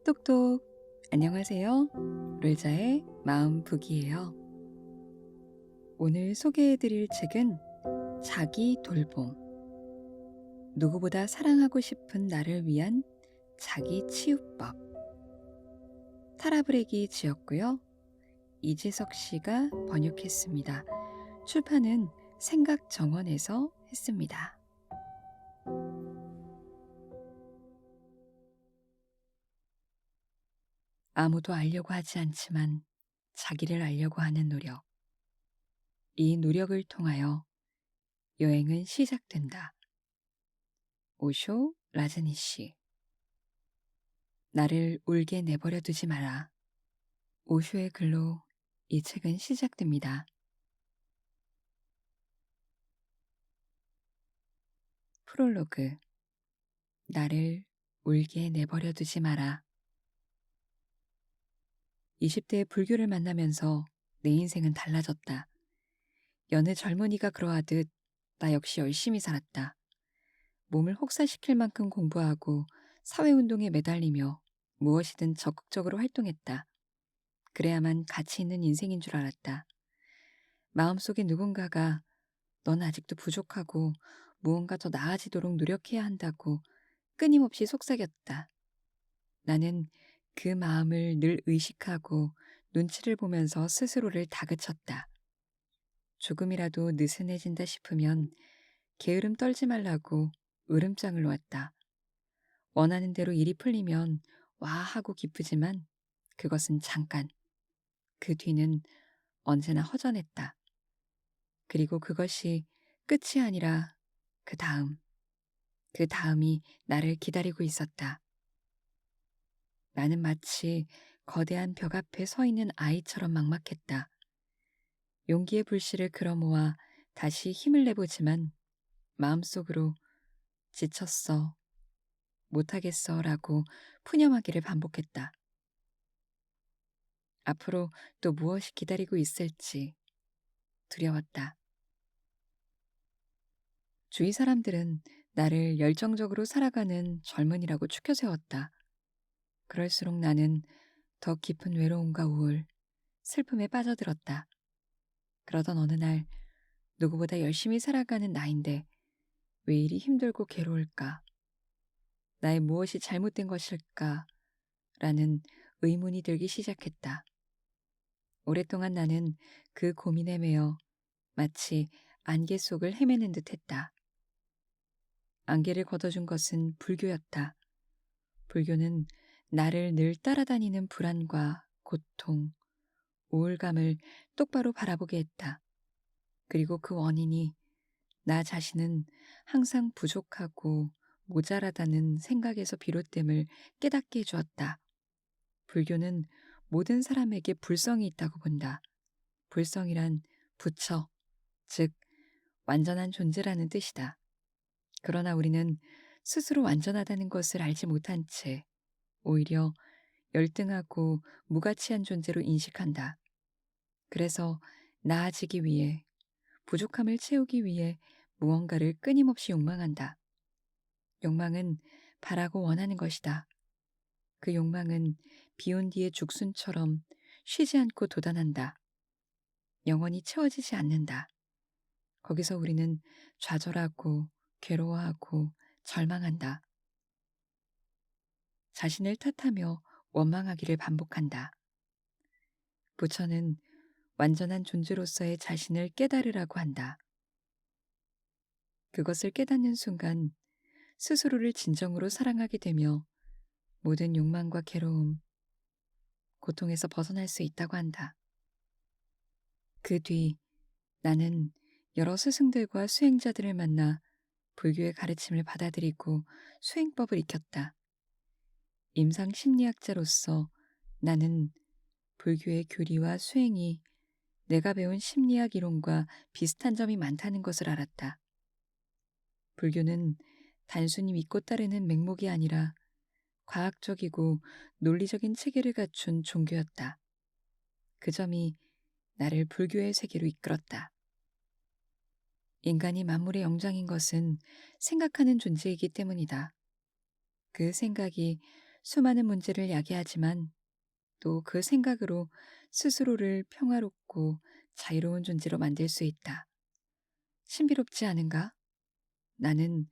똑똑. 안녕하세요. 르자의 마음 북이에요. 오늘 소개해드릴 책은 자기 돌봄. 누구보다 사랑하고 싶은 나를 위한 자기 치유법. 타라브렉이 지었고요. 이재석 씨가 번역했습니다. 출판은 생각정원에서 했습니다. 아무도 알려고 하지 않지만 자기를 알려고 하는 노력. 이 노력을 통하여 여행은 시작된다. 오쇼 라즈니시. 나를 울게 내버려 두지 마라. 오쇼의 글로 이 책은 시작됩니다. 프롤로그. 나를 울게 내버려 두지 마라. 20대의 불교를 만나면서 내 인생은 달라졌다. 여느 젊은이가 그러하듯 나 역시 열심히 살았다. 몸을 혹사시킬 만큼 공부하고 사회운동에 매달리며 무엇이든 적극적으로 활동했다. 그래야만 가치 있는 인생인 줄 알았다. 마음속에 누군가가 넌 아직도 부족하고 무언가 더 나아지도록 노력해야 한다고 끊임없이 속삭였다. 나는 그 마음을 늘 의식하고 눈치를 보면서 스스로를 다그쳤다. 조금이라도 느슨해진다 싶으면 게으름 떨지 말라고 으름장을 놓았다. 원하는 대로 일이 풀리면 와 하고 기쁘지만 그것은 잠깐. 그 뒤는 언제나 허전했다. 그리고 그것이 끝이 아니라 그 다음이 나를 기다리고 있었다. 나는 마치 거대한 벽 앞에 서 있는 아이처럼 막막했다. 용기의 불씨를 끌어모아 다시 힘을 내보지만 마음속으로 지쳤어, 못하겠어 라고 푸념하기를 반복했다. 앞으로 또 무엇이 기다리고 있을지 두려웠다. 주위 사람들은 나를 열정적으로 살아가는 젊은이라고 추켜 세웠다. 그럴수록 나는 더 깊은 외로움과 우울, 슬픔에 빠져들었다. 그러던 어느 날 누구보다 열심히 살아가는 나인데 왜 이리 힘들고 괴로울까? 나의 무엇이 잘못된 것일까? 라는 의문이 들기 시작했다. 오랫동안 나는 그 고민에 매여 마치 안개 속을 헤매는 듯 했다. 안개를 걷어준 것은 불교였다. 불교는 나를 늘 따라다니는 불안과 고통, 우울감을 똑바로 바라보게 했다. 그리고 그 원인이 나 자신은 항상 부족하고 모자라다는 생각에서 비롯됨을 깨닫게 해주었다. 불교는 모든 사람에게 불성이 있다고 본다. 불성이란 부처, 즉 완전한 존재라는 뜻이다. 그러나 우리는 스스로 완전하다는 것을 알지 못한 채 오히려 열등하고 무가치한 존재로 인식한다. 그래서 나아지기 위해, 부족함을 채우기 위해 무언가를 끊임없이 욕망한다. 욕망은 바라고 원하는 것이다. 그 욕망은 비온 뒤의 죽순처럼 쉬지 않고 돋아난다. 영원히 채워지지 않는다. 거기서 우리는 좌절하고 괴로워하고 절망한다. 자신을 탓하며 원망하기를 반복한다. 부처는 완전한 존재로서의 자신을 깨달으라고 한다. 그것을 깨닫는 순간 스스로를 진정으로 사랑하게 되며 모든 욕망과 괴로움, 고통에서 벗어날 수 있다고 한다. 그 뒤 나는 여러 스승들과 수행자들을 만나 불교의 가르침을 받아들이고 수행법을 익혔다. 임상 심리학자로서 나는 불교의 교리와 수행이 내가 배운 심리학 이론과 비슷한 점이 많다는 것을 알았다. 불교는 단순히 믿고 따르는 맹목이 아니라 과학적이고 논리적인 체계를 갖춘 종교였다. 그 점이 나를 불교의 세계로 이끌었다. 인간이 만물의 영장인 것은 생각하는 존재이기 때문이다. 그 생각이 수많은 문제를 야기하지만 또 그 생각으로 스스로를 평화롭고 자유로운 존재로 만들 수 있다. 신비롭지 않은가? 나는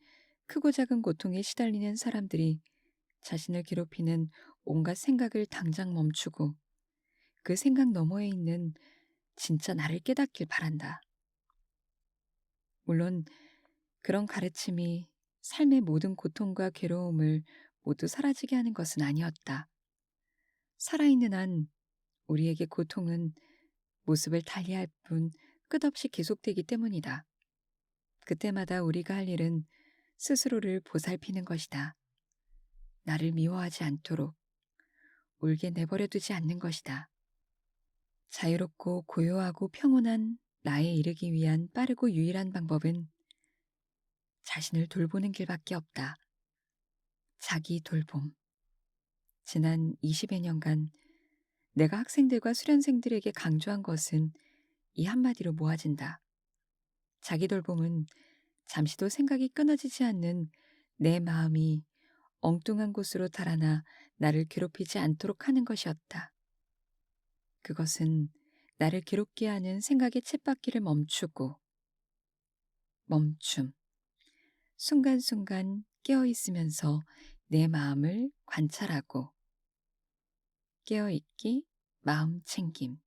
크고 작은 고통에 시달리는 사람들이 자신을 괴롭히는 온갖 생각을 당장 멈추고 그 생각 너머에 있는 진짜 나를 깨닫길 바란다. 물론 그런 가르침이 삶의 모든 고통과 괴로움을 모두 사라지게 하는 것은 아니었다. 살아있는 한 우리에게 고통은 모습을 달리할 뿐 끝없이 계속되기 때문이다. 그때마다 우리가 할 일은 스스로를 보살피는 것이다. 나를 미워하지 않도록 울게 내버려 두지 않는 것이다. 자유롭고 고요하고 평온한 나에 이르기 위한 빠르고 유일한 방법은 자신을 돌보는 길밖에 없다. 자기 돌봄. 지난 20여 년간 내가 학생들과 수련생들에게 강조한 것은 이 한마디로 모아진다. 자기 돌봄은 잠시도 생각이 끊어지지 않는 내 마음이 엉뚱한 곳으로 달아나 나를 괴롭히지 않도록 하는 것이었다. 그것은 나를 괴롭게 하는 생각의 쳇바퀴를 멈추고 멈춤, 순간순간 깨어있으면서 내 마음을 관찰하고 깨어있기, 마음 챙김,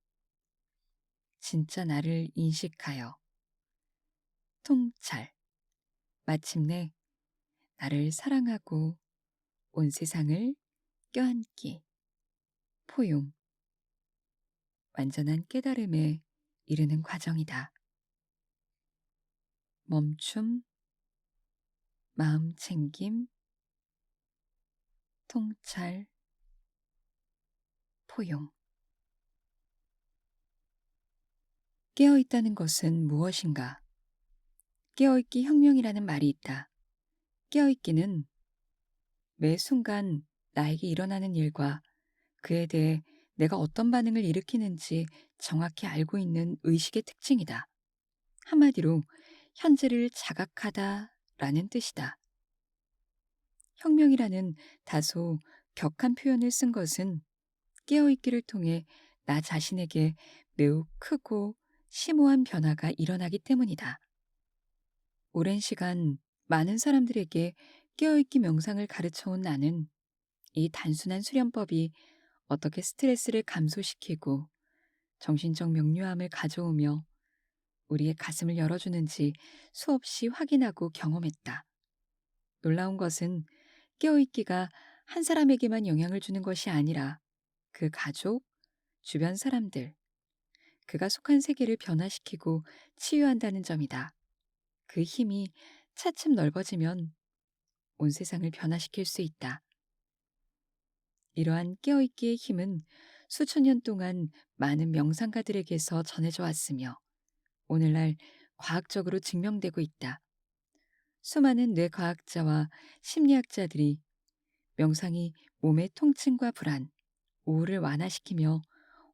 진짜 나를 인식하여 통찰, 마침내 나를 사랑하고 온 세상을 껴안기, 포용, 완전한 깨달음에 이르는 과정이다. 멈춤, 마음 챙김, 통찰, 포용. 깨어있다는 것은 무엇인가? 깨어있기 혁명이라는 말이 있다. 깨어있기는 매 순간 나에게 일어나는 일과 그에 대해 내가 어떤 반응을 일으키는지 정확히 알고 있는 의식의 특징이다. 한마디로 현재를 자각하다라는 뜻이다. 혁명이라는 다소 격한 표현을 쓴 것은 깨어있기를 통해 나 자신에게 매우 크고 심오한 변화가 일어나기 때문이다. 오랜 시간 많은 사람들에게 깨어있기 명상을 가르쳐온 나는 이 단순한 수련법이 어떻게 스트레스를 감소시키고 정신적 명료함을 가져오며 우리의 가슴을 열어주는지 수없이 확인하고 경험했다. 놀라운 것은 깨어있기가 한 사람에게만 영향을 주는 것이 아니라 그 가족, 주변 사람들, 그가 속한 세계를 변화시키고 치유한다는 점이다. 그 힘이 차츰 넓어지면 온 세상을 변화시킬 수 있다. 이러한 깨어있기의 힘은 수천 년 동안 많은 명상가들에게서 전해져 왔으며 오늘날 과학적으로 증명되고 있다. 수많은 뇌과학자와 심리학자들이 명상이 몸의 통증과 불안, 우울을 완화시키며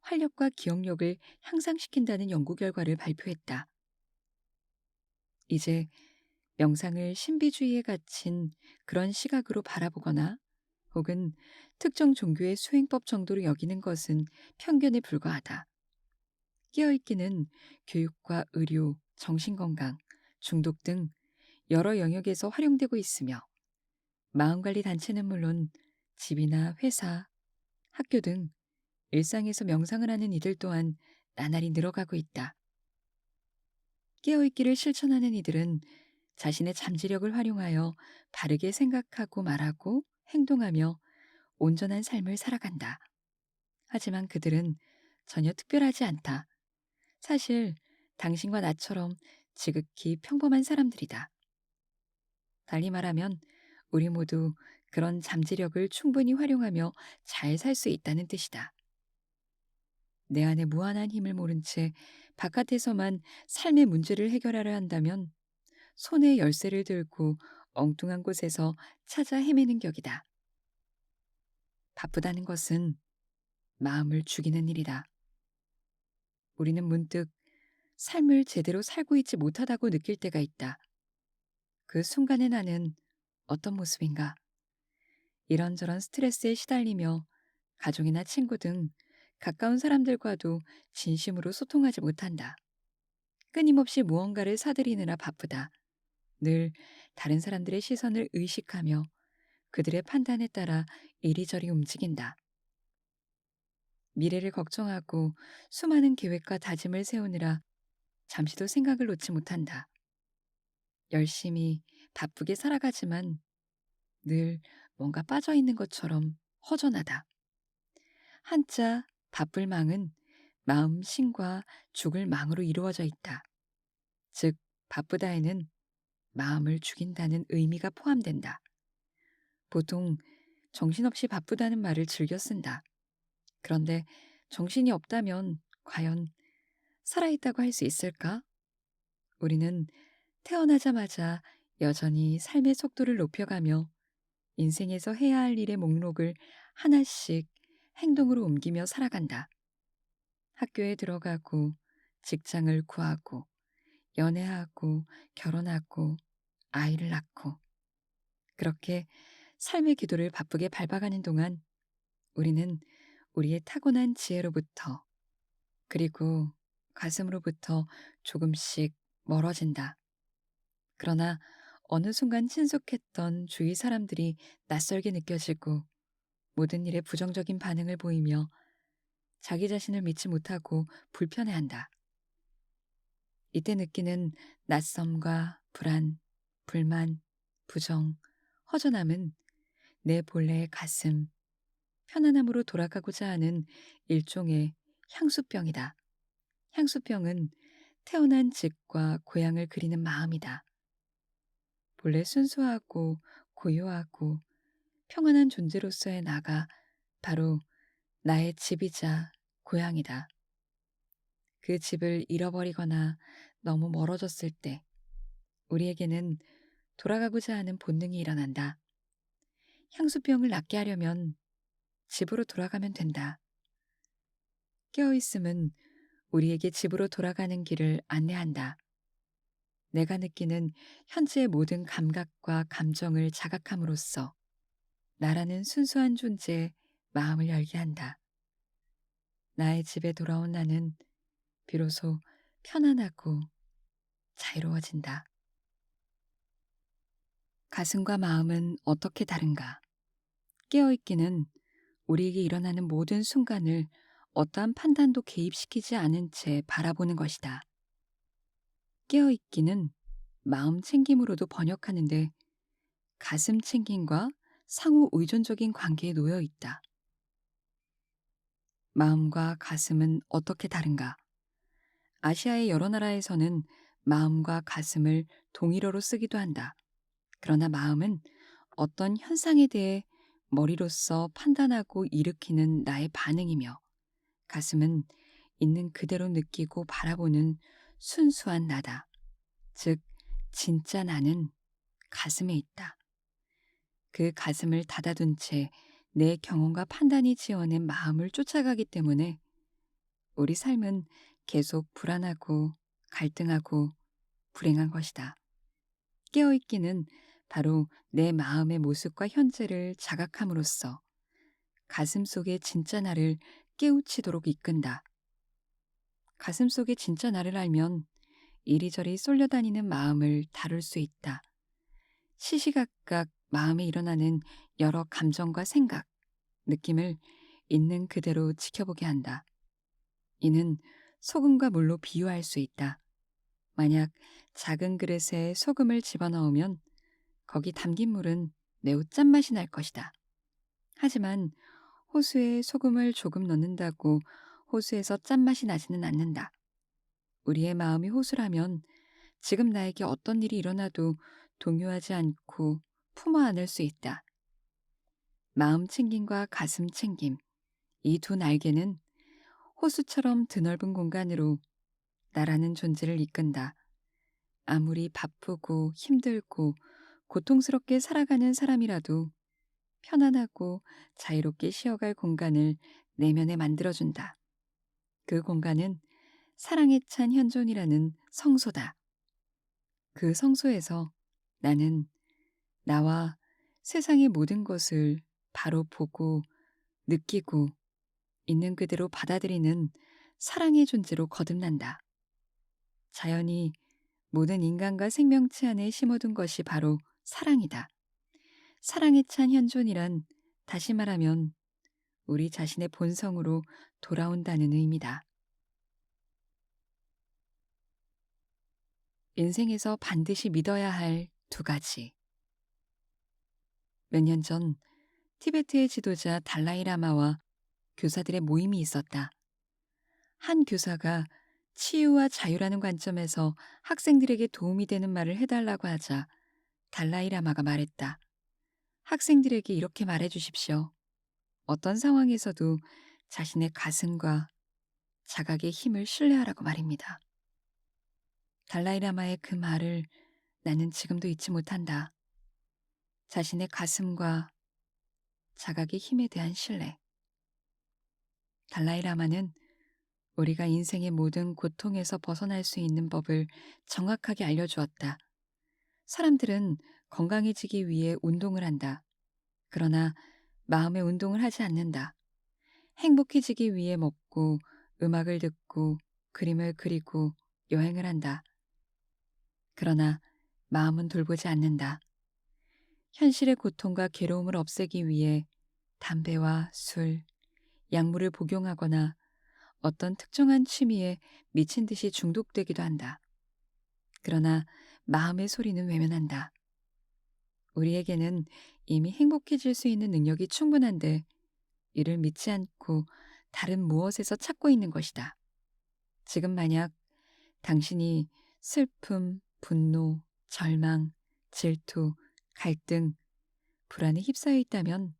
활력과 기억력을 향상시킨다는 연구 결과를 발표했다. 이제 명상을 신비주의에 갇힌 그런 시각으로 바라보거나 혹은 특정 종교의 수행법 정도로 여기는 것은 편견에 불과하다. 깨어있기는 교육과 의료, 정신건강, 중독 등 여러 영역에서 활용되고 있으며 마음관리 단체는 물론 집이나 회사, 학교 등 일상에서 명상을 하는 이들 또한 나날이 늘어가고 있다. 깨어있기를 실천하는 이들은 자신의 잠재력을 활용하여 바르게 생각하고 말하고 행동하며 온전한 삶을 살아간다. 하지만 그들은 전혀 특별하지 않다. 사실 당신과 나처럼 지극히 평범한 사람들이다. 달리 말하면 우리 모두 그런 잠재력을 충분히 활용하며 잘 살 수 있다는 뜻이다. 내 안에 무한한 힘을 모른 채 바깥에서만 삶의 문제를 해결하려 한다면 손에 열쇠를 들고 엉뚱한 곳에서 찾아 헤매는 격이다. 바쁘다는 것은 마음을 죽이는 일이다. 우리는 문득 삶을 제대로 살고 있지 못하다고 느낄 때가 있다. 그 순간에 나는 어떤 모습인가? 이런저런 스트레스에 시달리며 가족이나 친구 등 가까운 사람들과도 진심으로 소통하지 못한다. 끊임없이 무언가를 사들이느라 바쁘다. 늘 다른 사람들의 시선을 의식하며 그들의 판단에 따라 이리저리 움직인다. 미래를 걱정하고 수많은 계획과 다짐을 세우느라 잠시도 생각을 놓지 못한다. 열심히 바쁘게 살아가지만 늘 뭔가 빠져 있는 것처럼 허전하다. 한자 바쁠 망은 마음 신과 죽을 망으로 이루어져 있다. 즉, 바쁘다에는 마음을 죽인다는 의미가 포함된다. 보통 정신없이 바쁘다는 말을 즐겨 쓴다. 그런데 정신이 없다면 과연 살아있다고 할 수 있을까? 우리는 태어나자마자 여전히 삶의 속도를 높여가며 인생에서 해야 할 일의 목록을 하나씩 행동으로 옮기며 살아간다. 학교에 들어가고, 직장을 구하고, 연애하고, 결혼하고, 아이를 낳고, 그렇게 삶의 기도를 바쁘게 밟아가는 동안 우리는 우리의 타고난 지혜로부터, 그리고 가슴으로부터 조금씩 멀어진다. 그러나 어느 순간 친숙했던 주위 사람들이 낯설게 느껴지고 모든 일에 부정적인 반응을 보이며 자기 자신을 믿지 못하고 불편해한다. 이때 느끼는 낯섦과 불안, 불만, 부정, 허전함은 내 본래의 가슴, 편안함으로 돌아가고자 하는 일종의 향수병이다. 향수병은 태어난 집과 고향을 그리는 마음이다. 본래 순수하고 고요하고 평안한 존재로서의 나가 바로 나의 집이자 고향이다. 그 집을 잃어버리거나 너무 멀어졌을 때 우리에게는 돌아가고자 하는 본능이 일어난다. 향수병을 낫게 하려면 집으로 돌아가면 된다. 깨어있음은 우리에게 집으로 돌아가는 길을 안내한다. 내가 느끼는 현재의 모든 감각과 감정을 자각함으로써 나라는 순수한 존재에 마음을 열게 한다. 나의 집에 돌아온 나는 비로소 편안하고 자유로워진다. 가슴과 마음은 어떻게 다른가? 깨어있기는 우리에게 일어나는 모든 순간을 어떠한 판단도 개입시키지 않은 채 바라보는 것이다. 깨어있기는 마음 챙김으로도 번역하는데 가슴 챙김과 상호 의존적인 관계에 놓여 있다. 마음과 가슴은 어떻게 다른가? 아시아의 여러 나라에서는 마음과 가슴을 동일어로 쓰기도 한다. 그러나 마음은 어떤 현상에 대해 머리로써 판단하고 일으키는 나의 반응이며 가슴은 있는 그대로 느끼고 바라보는 순수한 나다. 즉, 진짜 나는 가슴에 있다. 그 가슴을 닫아둔 채 내 경험과 판단이 지어낸 마음을 쫓아가기 때문에 우리 삶은 계속 불안하고 갈등하고 불행한 것이다. 깨어있기는 바로 내 마음의 모습과 현재를 자각함으로써 가슴 속의 진짜 나를 깨우치도록 이끈다. 가슴 속의 진짜 나를 알면 이리저리 쏠려다니는 마음을 다룰 수 있다. 시시각각 마음에 일어나는 여러 감정과 생각, 느낌을 있는 그대로 지켜보게 한다. 이는 소금과 물로 비유할 수 있다. 만약 작은 그릇에 소금을 집어넣으면 거기 담긴 물은 매우 짠맛이 날 것이다. 하지만 호수에 소금을 조금 넣는다고 호수에서 짠맛이 나지는 않는다. 우리의 마음이 호수라면 지금 나에게 어떤 일이 일어나도 동요하지 않고 품어 안을 수 있다. 마음 챙김과 가슴 챙김, 이 두 날개는 호수처럼 드넓은 공간으로 나라는 존재를 이끈다. 아무리 바쁘고 힘들고 고통스럽게 살아가는 사람이라도 편안하고 자유롭게 쉬어갈 공간을 내면에 만들어준다. 그 공간은 사랑에 찬 현존이라는 성소다. 그 성소에서 나는 나와 세상의 모든 것을 바로 보고 느끼고 있는 그대로 받아들이는 사랑의 존재로 거듭난다. 자연이 모든 인간과 생명체 안에 심어둔 것이 바로 사랑이다. 사랑에 찬 현존이란 다시 말하면 우리 자신의 본성으로 돌아온다는 의미다. 인생에서 반드시 믿어야 할 두 가지. 몇 년 전 티베트의 지도자 달라이라마와 교사들의 모임이 있었다. 한 교사가 치유와 자유라는 관점에서 학생들에게 도움이 되는 말을 해달라고 하자 달라이라마가 말했다. 학생들에게 이렇게 말해 주십시오. 어떤 상황에서도 자신의 가슴과 자각의 힘을 신뢰하라고 말입니다. 달라이라마의 그 말을 나는 지금도 잊지 못한다. 자신의 가슴과 자각의 힘에 대한 신뢰. 달라이라마는 우리가 인생의 모든 고통에서 벗어날 수 있는 법을 정확하게 알려주었다. 사람들은 건강해지기 위해 운동을 한다. 그러나 마음의 운동을 하지 않는다. 행복해지기 위해 먹고 음악을 듣고 그림을 그리고 여행을 한다. 그러나 마음은 돌보지 않는다. 현실의 고통과 괴로움을 없애기 위해 담배와 술, 약물을 복용하거나 어떤 특정한 취미에 미친 듯이 중독되기도 한다. 그러나 마음의 소리는 외면한다. 우리에게는 이미 행복해질 수 있는 능력이 충분한데 이를 믿지 않고 다른 무엇에서 찾고 있는 것이다. 지금 만약 당신이 슬픔, 분노, 절망, 질투, 갈등, 불안에 휩싸여 있다면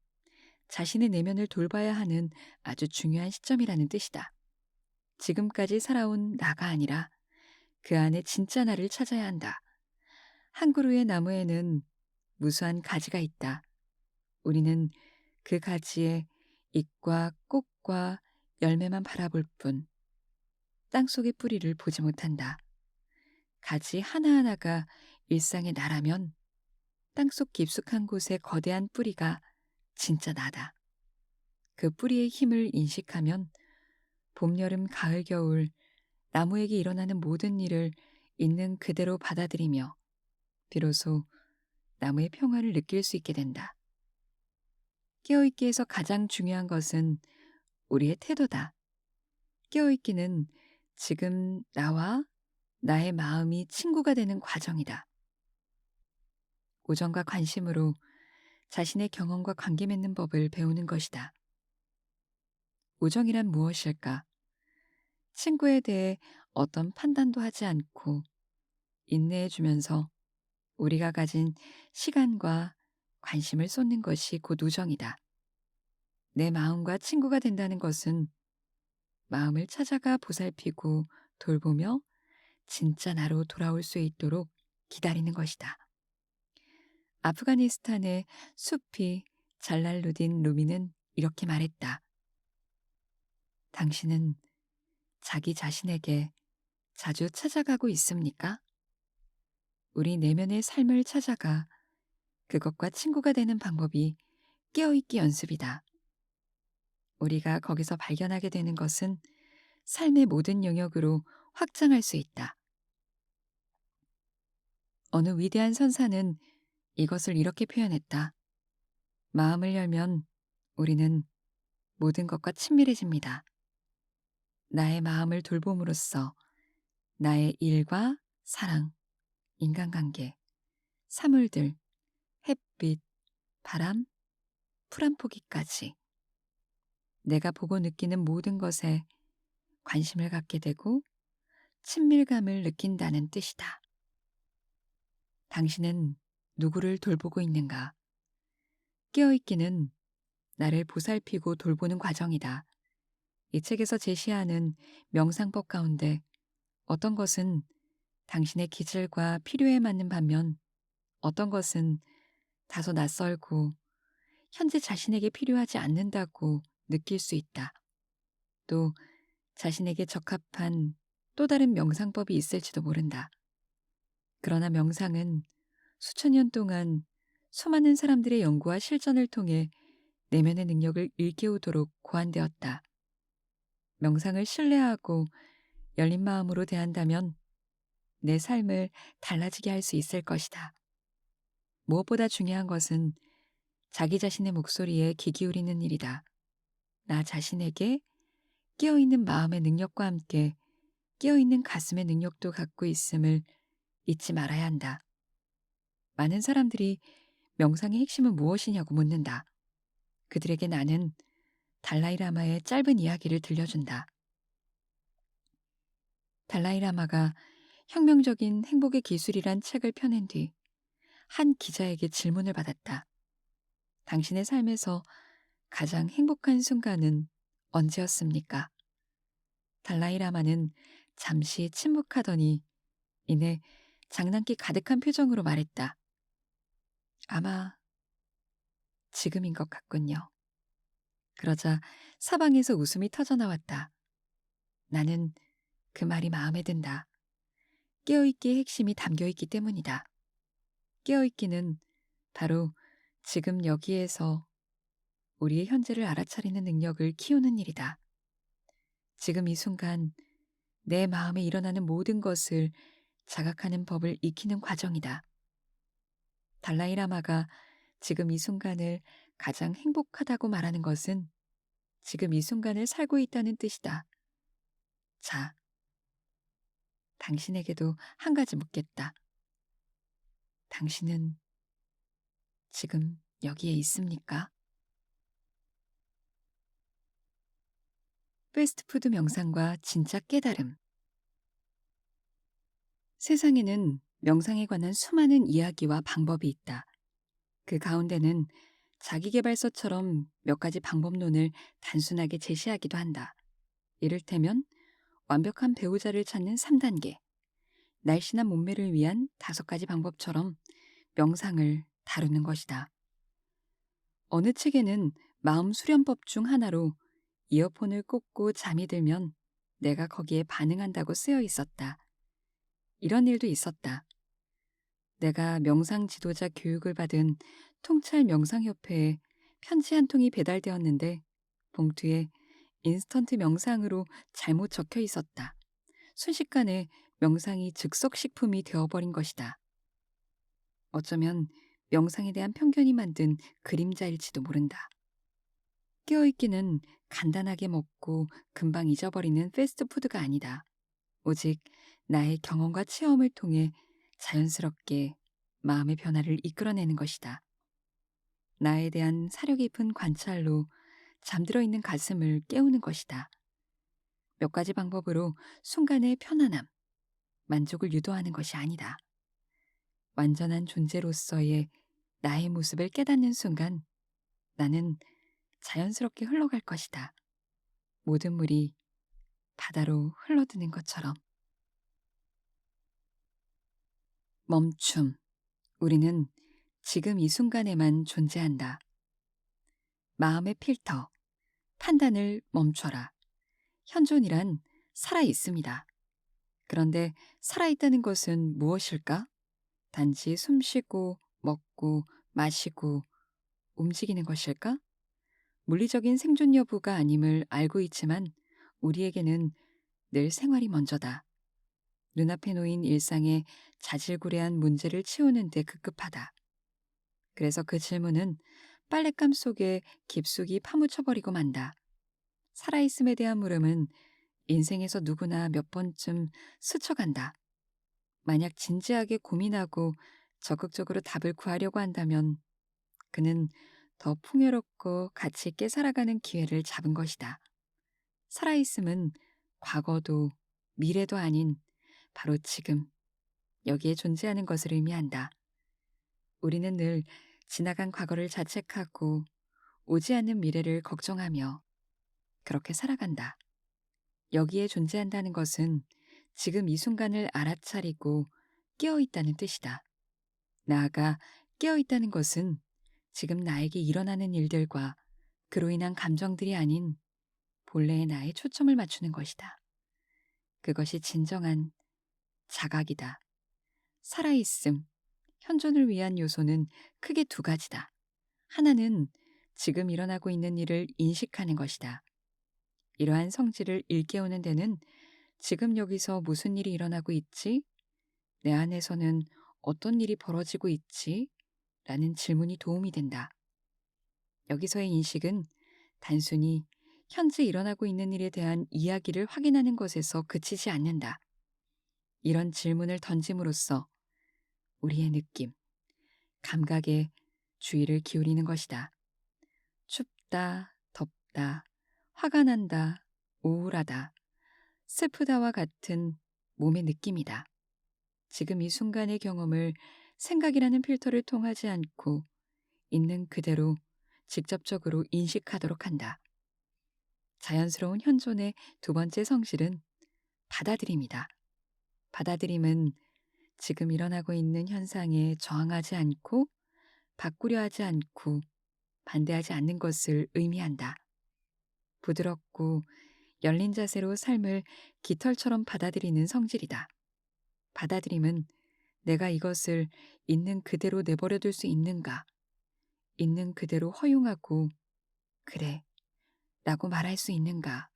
자신의 내면을 돌봐야 하는 아주 중요한 시점이라는 뜻이다. 지금까지 살아온 나가 아니라 그 안에 진짜 나를 찾아야 한다. 한 그루의 나무에는 무수한 가지가 있다. 우리는 그 가지에 잎과 꽃과 열매만 바라볼 뿐 땅속의 뿌리를 보지 못한다. 가지 하나하나가 일상의 나라면 땅속 깊숙한 곳의 거대한 뿌리가 진짜 나다. 그 뿌리의 힘을 인식하면 봄, 여름, 가을, 겨울 나무에게 일어나는 모든 일을 있는 그대로 받아들이며 비로소 나무의 평화를 느낄 수 있게 된다. 깨어있기에서 가장 중요한 것은 우리의 태도다. 깨어있기는 지금 나와 나의 마음이 친구가 되는 과정이다. 우정과 관심으로 자신의 경험과 관계 맺는 법을 배우는 것이다. 우정이란 무엇일까? 친구에 대해 어떤 판단도 하지 않고 인내해주면서 우리가 가진 시간과 관심을 쏟는 것이 곧 우정이다. 내 마음과 친구가 된다는 것은 마음을 찾아가 보살피고 돌보며 진짜 나로 돌아올 수 있도록 기다리는 것이다. 아프가니스탄의 수피 잘랄루딘 루미는 이렇게 말했다. 당신은 자기 자신에게 자주 찾아가고 있습니까? 우리 내면의 삶을 찾아가 그것과 친구가 되는 방법이 깨어있기 연습이다. 우리가 거기서 발견하게 되는 것은 삶의 모든 영역으로 확장할 수 있다. 어느 위대한 선사는 이것을 이렇게 표현했다. 마음을 열면 우리는 모든 것과 친밀해집니다. 나의 마음을 돌봄으로써 나의 일과 사랑, 인간관계, 사물들, 햇빛, 바람, 풀 한 포기까지 내가 보고 느끼는 모든 것에 관심을 갖게 되고 친밀감을 느낀다는 뜻이다. 당신은 누구를 돌보고 있는가? 깨어있기는 나를 보살피고 돌보는 과정이다. 이 책에서 제시하는 명상법 가운데 어떤 것은 당신의 기질과 필요에 맞는 반면 어떤 것은 다소 낯설고 현재 자신에게 필요하지 않는다고 느낄 수 있다. 또 자신에게 적합한 또 다른 명상법이 있을지도 모른다. 그러나 명상은 수천 년 동안 수많은 사람들의 연구와 실전을 통해 내면의 능력을 일깨우도록 고안되었다. 명상을 신뢰하고 열린 마음으로 대한다면 내 삶을 달라지게 할 수 있을 것이다. 무엇보다 중요한 것은 자기 자신의 목소리에 귀 기울이는 일이다. 나 자신에게 깨어있는 마음의 능력과 함께 깨어있는 가슴의 능력도 갖고 있음을 잊지 말아야 한다. 많은 사람들이 명상의 핵심은 무엇이냐고 묻는다. 그들에게 나는 달라이라마의 짧은 이야기를 들려준다. 달라이라마가 혁명적인 행복의 기술이란 책을 펴낸 뒤 한 기자에게 질문을 받았다. 당신의 삶에서 가장 행복한 순간은 언제였습니까? 달라이라마는 잠시 침묵하더니 이내 장난기 가득한 표정으로 말했다. 아마 지금인 것 같군요. 그러자 사방에서 웃음이 터져나왔다. 나는 그 말이 마음에 든다. 깨어있기의 핵심이 담겨있기 때문이다. 깨어있기는 바로 지금 여기에서 우리의 현재를 알아차리는 능력을 키우는 일이다. 지금 이 순간 내 마음에 일어나는 모든 것을 자각하는 법을 익히는 과정이다. 달라이라마가 지금 이 순간을 가장 행복하다고 말하는 것은 지금 이 순간을 살고 있다는 뜻이다. 자, 당신에게도 한 가지 묻겠다. 당신은 지금 여기에 있습니까? 패스트푸드 명상과 진짜 깨달음. 세상에는 명상에 관한 수많은 이야기와 방법이 있다. 그 가운데는 자기계발서처럼 몇 가지 방법론을 단순하게 제시하기도 한다. 이를테면 완벽한 배우자를 찾는 3단계, 날씬한 몸매를 위한 5가지 방법처럼 명상을 다루는 것이다. 어느 책에는 마음 수련법 중 하나로 이어폰을 꽂고 잠이 들면 내가 거기에 반응한다고 쓰여 있었다. 이런 일도 있었다. 내가 명상 지도자 교육을 받은 통찰 명상협회에 편지 한 통이 배달되었는데 봉투에 인스턴트 명상으로 잘못 적혀 있었다. 순식간에 명상이 즉석식품이 되어버린 것이다. 어쩌면 명상에 대한 편견이 만든 그림자일지도 모른다. 깨어있기는 간단하게 먹고 금방 잊어버리는 패스트푸드가 아니다. 오직 나의 경험과 체험을 통해 자연스럽게 마음의 변화를 이끌어내는 것이다. 나에 대한 사려 깊은 관찰로 잠들어 있는 가슴을 깨우는 것이다. 몇 가지 방법으로 순간의 편안함, 만족을 유도하는 것이 아니다. 완전한 존재로서의 나의 모습을 깨닫는 순간 나는 자연스럽게 흘러갈 것이다. 모든 물이 바다로 흘러드는 것처럼. 멈춤. 우리는 지금 이 순간에만 존재한다. 마음의 필터. 판단을 멈춰라. 현존이란 살아있습니다. 그런데 살아있다는 것은 무엇일까? 단지 숨쉬고 먹고 마시고 움직이는 것일까? 물리적인 생존 여부가 아님을 알고 있지만 우리에게는 늘 생활이 먼저다. 눈앞에 놓인 일상의 자질구레한 문제를 치우는 데 급급하다. 그래서 그 질문은 빨랫감 속에 깊숙이 파묻혀버리고 만다. 살아있음에 대한 물음은 인생에서 누구나 몇 번쯤 스쳐간다. 만약 진지하게 고민하고 적극적으로 답을 구하려고 한다면 그는 더 풍요롭고 가치 있게 살아가는 기회를 잡은 것이다. 살아있음은 과거도 미래도 아닌 바로 지금, 여기에 존재하는 것을 의미한다. 우리는 늘 지나간 과거를 자책하고 오지 않는 미래를 걱정하며 그렇게 살아간다. 여기에 존재한다는 것은 지금 이 순간을 알아차리고 깨어있다는 뜻이다. 나아가 깨어있다는 것은 지금 나에게 일어나는 일들과 그로 인한 감정들이 아닌 본래의 나에 초점을 맞추는 것이다. 그것이 진정한 자각이다. 살아있음, 현존을 위한 요소는 크게 2가지다. 하나는 지금 일어나고 있는 일을 인식하는 것이다. 이러한 성질을 일깨우는 데는 지금 여기서 무슨 일이 일어나고 있지? 내 안에서는 어떤 일이 벌어지고 있지? 라는 질문이 도움이 된다. 여기서의 인식은 단순히 현재 일어나고 있는 일에 대한 이야기를 확인하는 것에서 그치지 않는다. 이런 질문을 던짐으로써 우리의 느낌, 감각에 주의를 기울이는 것이다. 춥다, 덥다, 화가 난다, 우울하다, 슬프다와 같은 몸의 느낌이다. 지금 이 순간의 경험을 생각이라는 필터를 통하지 않고 있는 그대로 직접적으로 인식하도록 한다. 자연스러운 현존의 두 번째 성실은 받아들임이다. 받아들임은 지금 일어나고 있는 현상에 저항하지 않고 바꾸려 하지 않고 반대하지 않는 것을 의미한다. 부드럽고 열린 자세로 삶을 깃털처럼 받아들이는 성질이다. 받아들임은 내가 이것을 있는 그대로 내버려 둘 수 있는가, 있는 그대로 허용하고 그래 라고 말할 수 있는가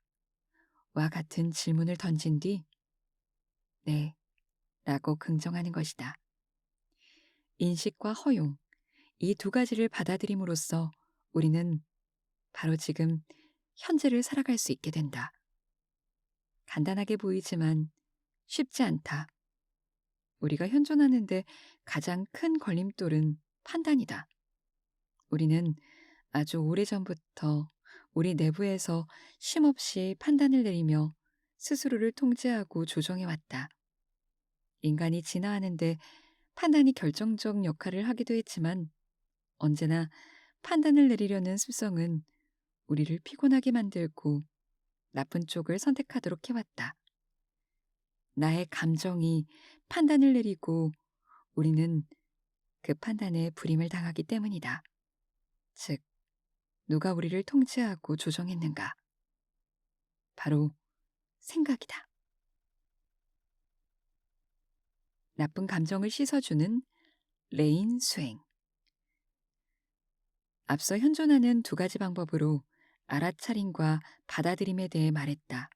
와 같은 질문을 던진 뒤 네 라고 긍정하는 것이다. 인식과 허용, 이 두 가지를 받아들임으로써 우리는 바로 지금 현재를 살아갈 수 있게 된다. 간단하게 보이지만 쉽지 않다. 우리가 현존하는데 가장 큰 걸림돌은 판단이다. 우리는 아주 오래전부터 우리 내부에서 쉼없이 판단을 내리며 스스로를 통제하고 조정해왔다. 인간이 진화하는데 판단이 결정적 역할을 하기도 했지만 언제나 판단을 내리려는 습성은 우리를 피곤하게 만들고 나쁜 쪽을 선택하도록 해왔다. 나의 감정이 판단을 내리고 우리는 그 판단에 불임을 당하기 때문이다. 즉, 누가 우리를 통제하고 조정했는가? 바로 생각이다. 나쁜 감정을 씻어주는 레인 수행. 앞서 현존하는 두 가지 방법으로 알아차림과 받아들임에 대해 말했다.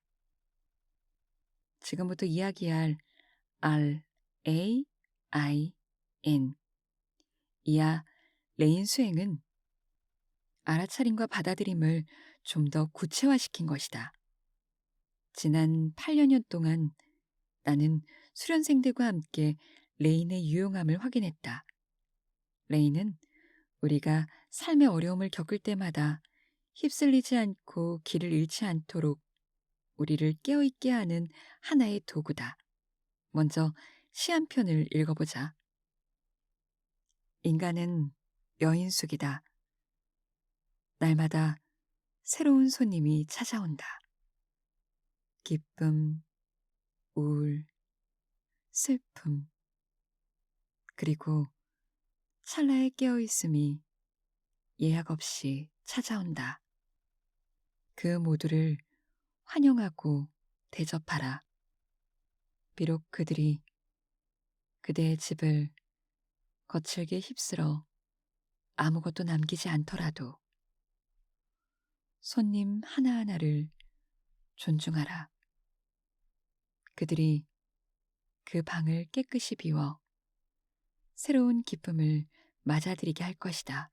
지금부터 이야기할 R, A, I, N. 이하 레인 수행은 알아차림과 받아들임을 좀 더 구체화시킨 것이다. 지난 8년 동안 나는 수련생들과 함께 레인의 유용함을 확인했다. 레인은 우리가 삶의 어려움을 겪을 때마다 휩쓸리지 않고 길을 잃지 않도록 우리를 깨어있게 하는 하나의 도구다. 먼저 시 한 편을 읽어보자. 인간은 여인숙이다. 날마다 새로운 손님이 찾아온다. 기쁨, 우울, 슬픔, 그리고 찰나의 깨어있음이 예약 없이 찾아온다. 그 모두를 환영하고 대접하라. 비록 그들이 그대의 집을 거칠게 휩쓸어 아무것도 남기지 않더라도 손님 하나하나를 존중하라. 그들이 그 방을 깨끗이 비워 새로운 기쁨을 맞아들이게 할 것이다.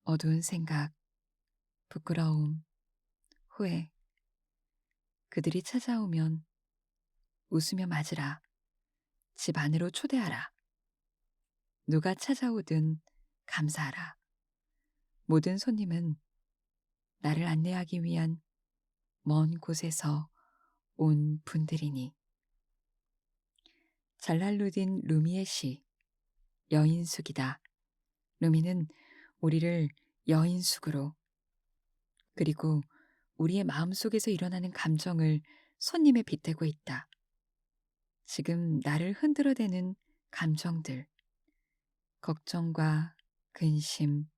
어두운 생각, 부끄러움, 후회, 그들이 찾아오면 웃으며 맞으라. 집 안으로 초대하라. 누가 찾아오든 감사하라. 모든 손님은 나를 안내하기 위한 먼 곳에서 온 분들이니. 잘랄루딘 루미의 시, 여인숙이다. 루미는 우리를 여인숙으로, 그리고 우리의 마음속에서 일어나는 감정을 손님에 빗대고 있다. 지금 나를 흔들어대는 감정들, 걱정과 근심,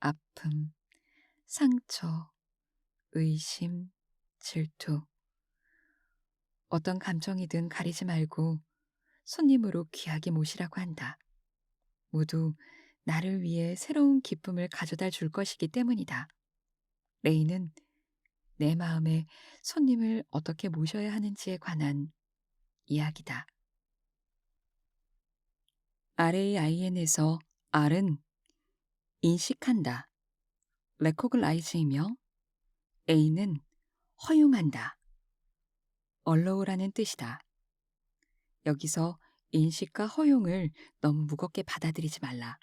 아픔, 상처, 의심, 질투. 어떤 감정이든 가리지 말고 손님으로 귀하게 모시라고 한다. 모두 나를 위해 새로운 기쁨을 가져다 줄 것이기 때문이다. 레이는 내 마음에 손님을 어떻게 모셔야 하는지에 관한 이야기다. RAIN에서 R은 인식한다, recognize이며 A는 허용한다, allow라는 뜻이다. 여기서 인식과 허용을 너무 무겁게 받아들이지 말라.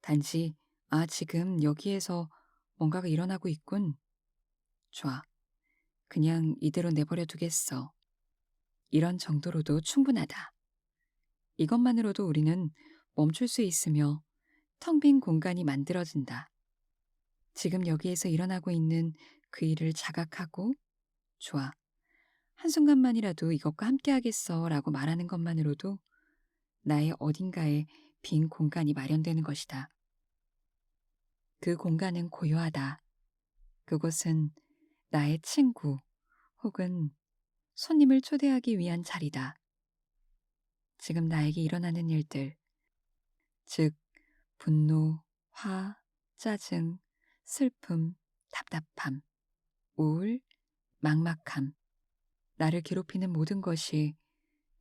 단지 지금 여기에서 뭔가가 일어나고 있군. 좋아. 그냥 이대로 내버려 두겠어. 이런 정도로도 충분하다. 이것만으로도 우리는 멈출 수 있으며 텅 빈 공간이 만들어진다. 지금 여기에서 일어나고 있는 그 일을 자각하고, 좋아. 한순간만이라도 이것과 함께하겠어 라고 말하는 것만으로도 나의 어딘가에 빈 공간이 마련되는 것이다. 그 공간은 고요하다. 그곳은 나의 친구 혹은 손님을 초대하기 위한 자리다. 지금 나에게 일어나는 일들, 즉 분노, 화, 짜증, 슬픔, 답답함, 우울, 막막함, 나를 괴롭히는 모든 것이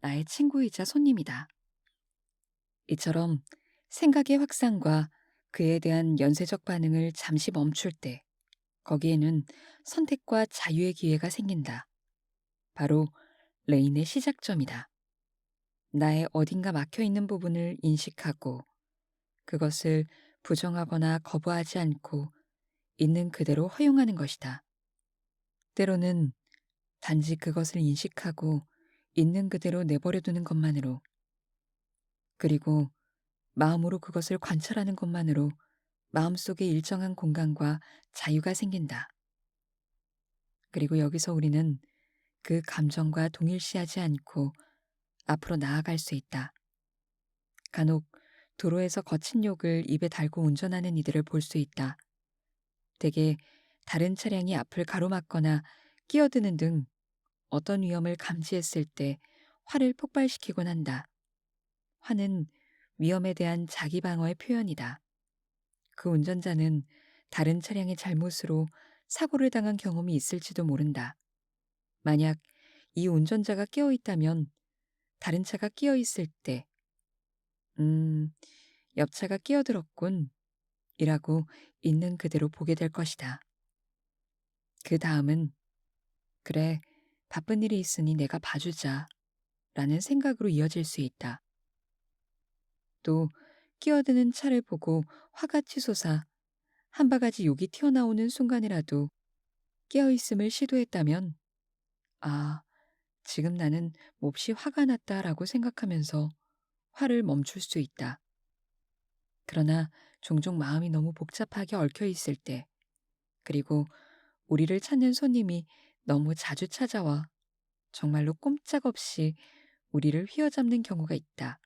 나의 친구이자 손님이다. 이처럼 생각의 확산과 그에 대한 연쇄적 반응을 잠시 멈출 때 거기에는 선택과 자유의 기회가 생긴다. 바로 레인의 시작점이다. 나의 어딘가 막혀 있는 부분을 인식하고 그것을 부정하거나 거부하지 않고 있는 그대로 허용하는 것이다. 때로는 단지 그것을 인식하고 있는 그대로 내버려 두는 것만으로, 그리고 마음으로 그것을 관찰하는 것만으로 마음속에 일정한 공간과 자유가 생긴다. 그리고 여기서 우리는 그 감정과 동일시하지 않고 앞으로 나아갈 수 있다. 간혹 도로에서 거친 욕을 입에 달고 운전하는 이들을 볼 수 있다. 대개 다른 차량이 앞을 가로막거나 끼어드는 등 어떤 위험을 감지했을 때 화를 폭발시키곤 한다. 화는 위험에 대한 자기 방어의 표현이다. 그 운전자는 다른 차량의 잘못으로 사고를 당한 경험이 있을지도 모른다. 만약 이 운전자가 깨어 있다면 다른 차가 끼어 있을 때, 옆차가 끼어들었군, 이라고 있는 그대로 보게 될 것이다. 그 다음은, 그래, 바쁜 일이 있으니 내가 봐주자, 라는 생각으로 이어질 수 있다. 또, 끼어드는 차를 보고 화가 치솟아 한 바가지 욕이 튀어나오는 순간이라도 깨어있음을 시도했다면, 아, 지금 나는 몹시 화가 났다라고 생각하면서 화를 멈출 수 있다. 그러나 종종 마음이 너무 복잡하게 얽혀 있을 때, 그리고 우리를 찾는 손님이 너무 자주 찾아와 정말로 꼼짝없이 우리를 휘어잡는 경우가 있다.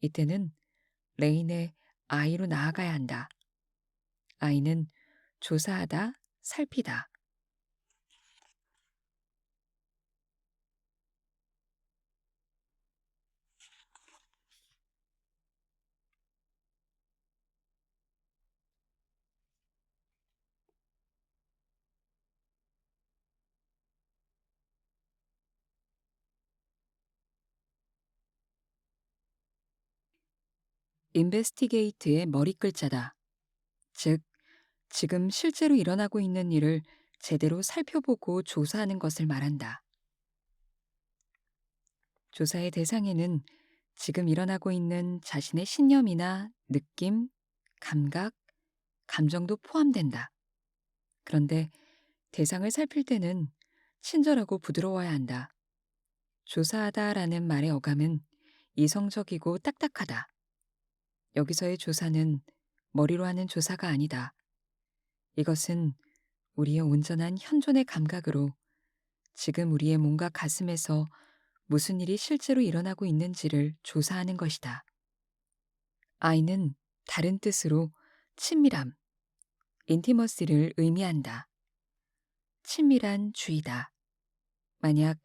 이때는 레인의 아이로 나아가야 한다. 아이는 조사하다, 살피다. 인베스티게이트의 머리 글자다. 즉, 지금 실제로 일어나고 있는 일을 제대로 살펴보고 조사하는 것을 말한다. 조사의 대상에는 지금 일어나고 있는 자신의 신념이나 느낌, 감각, 감정도 포함된다. 그런데 대상을 살필 때는 친절하고 부드러워야 한다. 조사하다라는 말의 어감은 이성적이고 딱딱하다. 여기서의 조사는 머리로 하는 조사가 아니다. 이것은 우리의 온전한 현존의 감각으로 지금 우리의 몸과 가슴에서 무슨 일이 실제로 일어나고 있는지를 조사하는 것이다. 아이는 다른 뜻으로 친밀함, 인티머시를 의미한다. 친밀한 주의다. 만약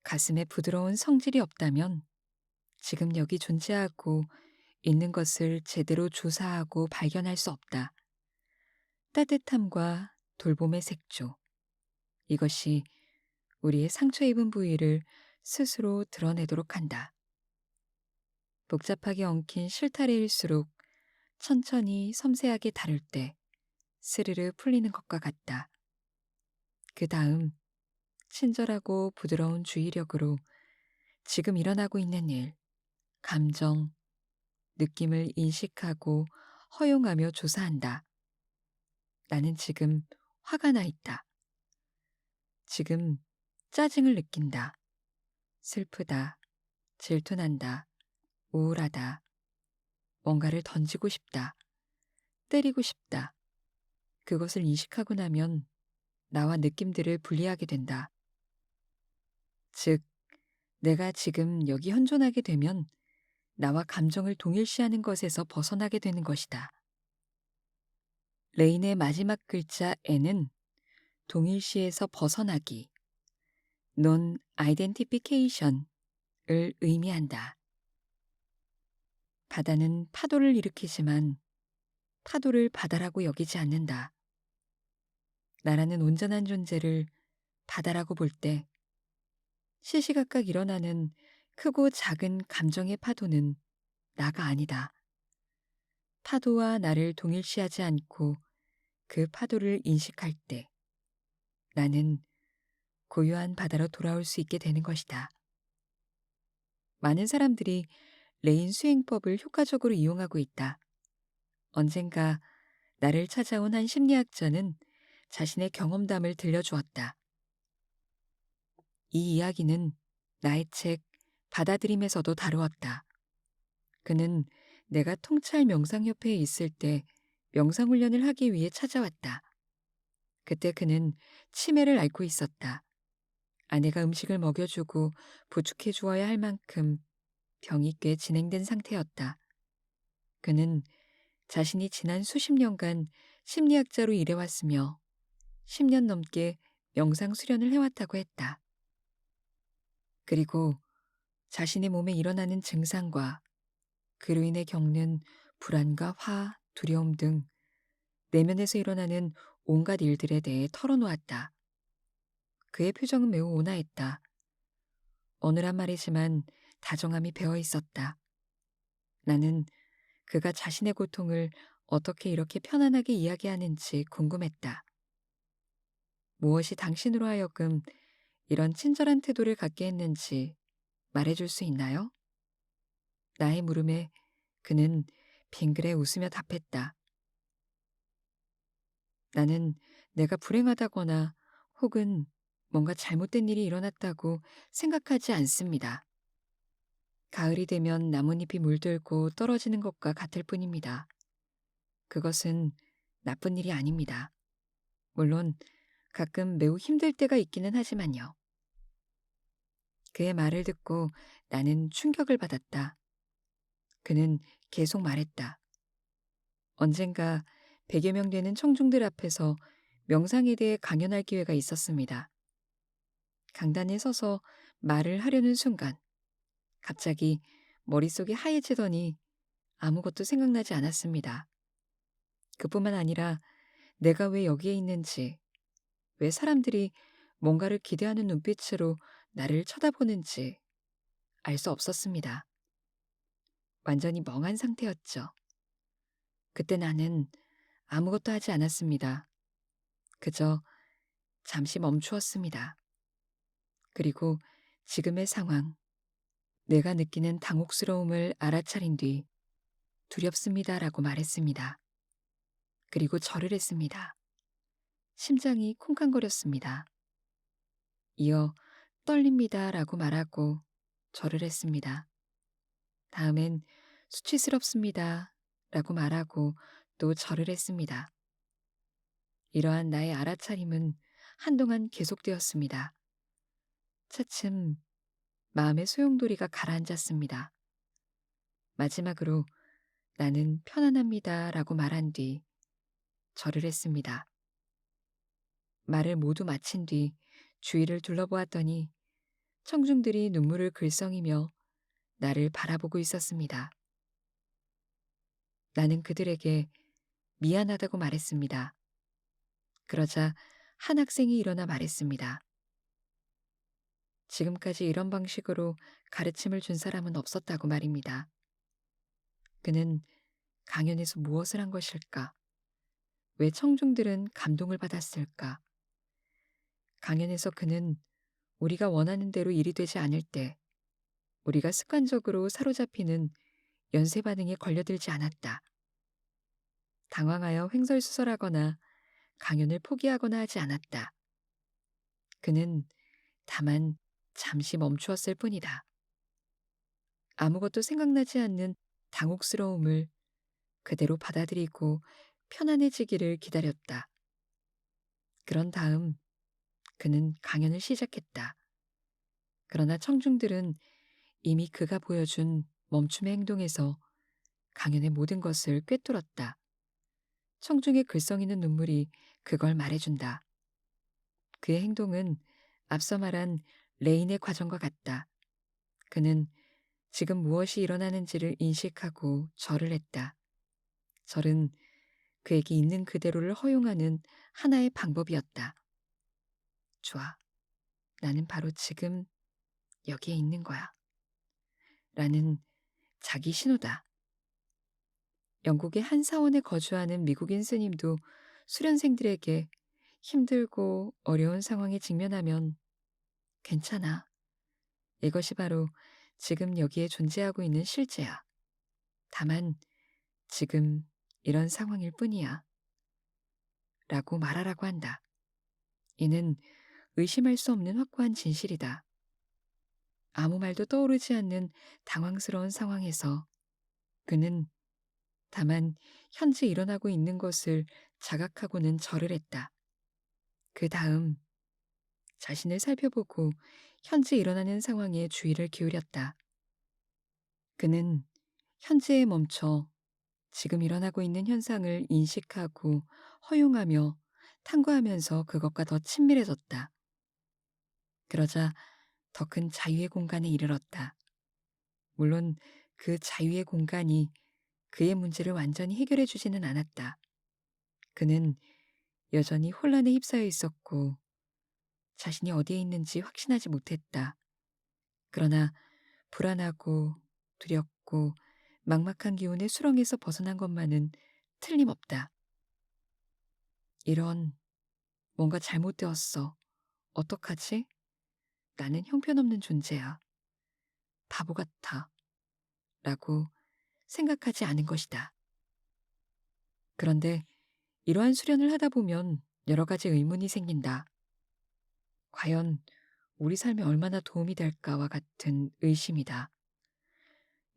가슴에 부드러운 성질이 없다면 지금 여기 존재하고 있는 것을 제대로 조사하고 발견할 수 없다. 따뜻함과 돌봄의 색조. 이것이 우리의 상처 입은 부위를 스스로 드러내도록 한다. 복잡하게 엉킨 실타래일수록 천천히 섬세하게 다룰 때 스르르 풀리는 것과 같다. 그 다음 친절하고 부드러운 주의력으로 지금 일어나고 있는 일, 감정, 느낌을 인식하고 허용하며 조사한다. 나는 지금 화가 나 있다. 지금 짜증을 느낀다. 슬프다. 질투난다. 우울하다. 뭔가를 던지고 싶다. 때리고 싶다. 그것을 인식하고 나면 나와 느낌들을 분리하게 된다. 즉, 내가 지금 여기 현존하게 되면 나와 감정을 동일시하는 것에서 벗어나게 되는 것이다. 레인의 마지막 글자 N은 동일시에서 벗어나기, non-identification을 의미한다. 바다는 파도를 일으키지만 파도를 바다라고 여기지 않는다. 나라는 온전한 존재를 바다라고 볼 때 시시각각 일어나는 크고 작은 감정의 파도는 나가 아니다. 파도와 나를 동일시하지 않고 그 파도를 인식할 때 나는 고요한 바다로 돌아올 수 있게 되는 것이다. 많은 사람들이 레인 수행법을 효과적으로 이용하고 있다. 언젠가 나를 찾아온 한 심리학자는 자신의 경험담을 들려주었다. 이 이야기는 나의 책 받아들임에서도 다루었다. 그는 내가 통찰 명상협회에 있을 때 명상훈련을 하기 위해 찾아왔다. 그때 그는 치매를 앓고 있었다. 아내가 음식을 먹여주고 부축해 주어야 할 만큼 병이 꽤 진행된 상태였다. 그는 자신이 지난 수십 년간 심리학자로 일해왔으며 10년 넘게 명상 수련을 해왔다고 했다. 그리고 자신의 몸에 일어나는 증상과 그로 인해 겪는 불안과 화, 두려움 등 내면에서 일어나는 온갖 일들에 대해 털어놓았다. 그의 표정은 매우 온화했다. 어느란 말이지만 다정함이 배어 있었다. 나는 그가 자신의 고통을 어떻게 이렇게 편안하게 이야기하는지 궁금했다. 무엇이 당신으로 하여금 이런 친절한 태도를 갖게 했는지 말해줄 수 있나요? 나의 물음에 그는 빙그레 웃으며 답했다. 나는 내가 불행하다거나 혹은 뭔가 잘못된 일이 일어났다고 생각하지 않습니다. 가을이 되면 나뭇잎이 물들고 떨어지는 것과 같을 뿐입니다. 그것은 나쁜 일이 아닙니다. 물론 가끔 매우 힘들 때가 있기는 하지만요. 그의 말을 듣고 나는 충격을 받았다. 그는 계속 말했다. 언젠가 100여 명 되는 청중들 앞에서 명상에 대해 강연할 기회가 있었습니다. 강단에 서서 말을 하려는 순간 갑자기 머릿속이 하얘지더니 아무것도 생각나지 않았습니다. 그뿐만 아니라 내가 왜 여기에 있는지, 왜 사람들이 뭔가를 기대하는 눈빛으로 나를 쳐다보는지 알 수 없었습니다. 완전히 멍한 상태였죠. 그때 나는 아무것도 하지 않았습니다. 그저 잠시 멈추었습니다. 그리고 지금의 상황, 내가 느끼는 당혹스러움을 알아차린 뒤 두렵습니다라고 말했습니다. 그리고 절을 했습니다. 심장이 쿵쾅거렸습니다. 이어 떨립니다라고 말하고 절을 했습니다. 다음엔 수치스럽습니다라고 말하고 또 절을 했습니다. 이러한 나의 알아차림은 한동안 계속되었습니다. 차츰 마음의 소용돌이가 가라앉았습니다. 마지막으로 나는 편안합니다라고 말한 뒤 절을 했습니다. 말을 모두 마친 뒤 주위를 둘러보았더니 청중들이 눈물을 글썽이며 나를 바라보고 있었습니다. 나는 그들에게 미안하다고 말했습니다. 그러자 한 학생이 일어나 말했습니다. 지금까지 이런 방식으로 가르침을 준 사람은 없었다고 말입니다. 그는 강연에서 무엇을 한 것일까? 왜 청중들은 감동을 받았을까? 강연에서 그는 우리가 원하는 대로 일이 되지 않을 때 우리가 습관적으로 사로잡히는 연쇄 반응에 걸려들지 않았다. 당황하여 횡설수설하거나 강연을 포기하거나 하지 않았다. 그는 다만 잠시 멈추었을 뿐이다. 아무것도 생각나지 않는 당혹스러움을 그대로 받아들이고 편안해지기를 기다렸다. 그런 다음 그는 강연을 시작했다. 그러나 청중들은 이미 그가 보여준 멈춤의 행동에서 강연의 모든 것을 꿰뚫었다. 청중의 글썽이는 눈물이 그걸 말해준다. 그의 행동은 앞서 말한 레인의 과정과 같다. 그는 지금 무엇이 일어나는지를 인식하고 절을 했다. 절은 그에게 있는 그대로를 허용하는 하나의 방법이었다. 좋아. 나는 바로 지금 여기에 있는 거야. 라는 자기 신호다. 영국의 한 사원에 거주하는 미국인 스님도 수련생들에게 힘들고 어려운 상황에 직면하면 괜찮아. 이것이 바로 지금 여기에 존재하고 있는 실제야. 다만 지금 이런 상황일 뿐이야. 라고 말하라고 한다. 이는 의심할 수 없는 확고한 진실이다. 아무 말도 떠오르지 않는 당황스러운 상황에서 그는 다만 현재 일어나고 있는 것을 자각하고는 절을 했다. 그 다음 자신을 살펴보고 현재 일어나는 상황에 주의를 기울였다. 그는 현재에 멈춰 지금 일어나고 있는 현상을 인식하고 허용하며 탐구하면서 그것과 더 친밀해졌다. 그러자 더 큰 자유의 공간에 이르렀다. 물론 그 자유의 공간이 그의 문제를 완전히 해결해 주지는 않았다. 그는 여전히 혼란에 휩싸여 있었고 자신이 어디에 있는지 확신하지 못했다. 그러나 불안하고 두렵고 막막한 기운의 수렁에서 벗어난 것만은 틀림없다. 이런 뭔가 잘못되었어. 어떡하지? 나는 형편없는 존재야. 바보 같아. 라고 생각하지 않은 것이다. 그런데 이러한 수련을 하다 보면 여러 가지 의문이 생긴다. 과연 우리 삶에 얼마나 도움이 될까와 같은 의심이다.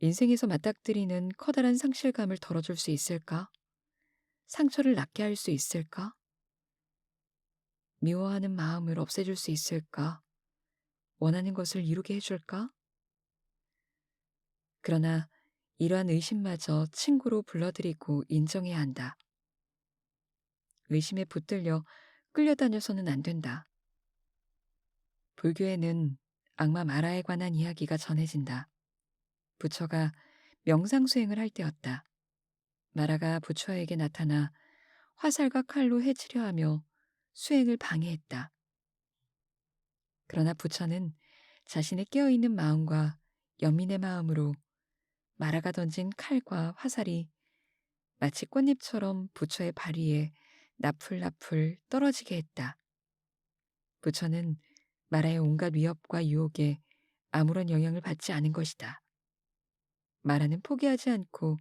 인생에서 맞닥뜨리는 커다란 상실감을 덜어줄 수 있을까? 상처를 낫게 할 수 있을까? 미워하는 마음을 없애줄 수 있을까? 원하는 것을 이루게 해줄까? 그러나 이러한 의심마저 친구로 불러들이고 인정해야 한다. 의심에 붙들려 끌려다녀서는 안 된다. 불교에는 악마 마라에 관한 이야기가 전해진다. 부처가 명상 수행을 할 때였다. 마라가 부처에게 나타나 화살과 칼로 해치려 하며 수행을 방해했다. 그러나 부처는 자신의 깨어있는 마음과 연민의 마음으로 마라가 던진 칼과 화살이 마치 꽃잎처럼 부처의 발 위에 나풀나풀 떨어지게 했다. 부처는 마라의 온갖 위협과 유혹에 아무런 영향을 받지 않은 것이다. 마라는 포기하지 않고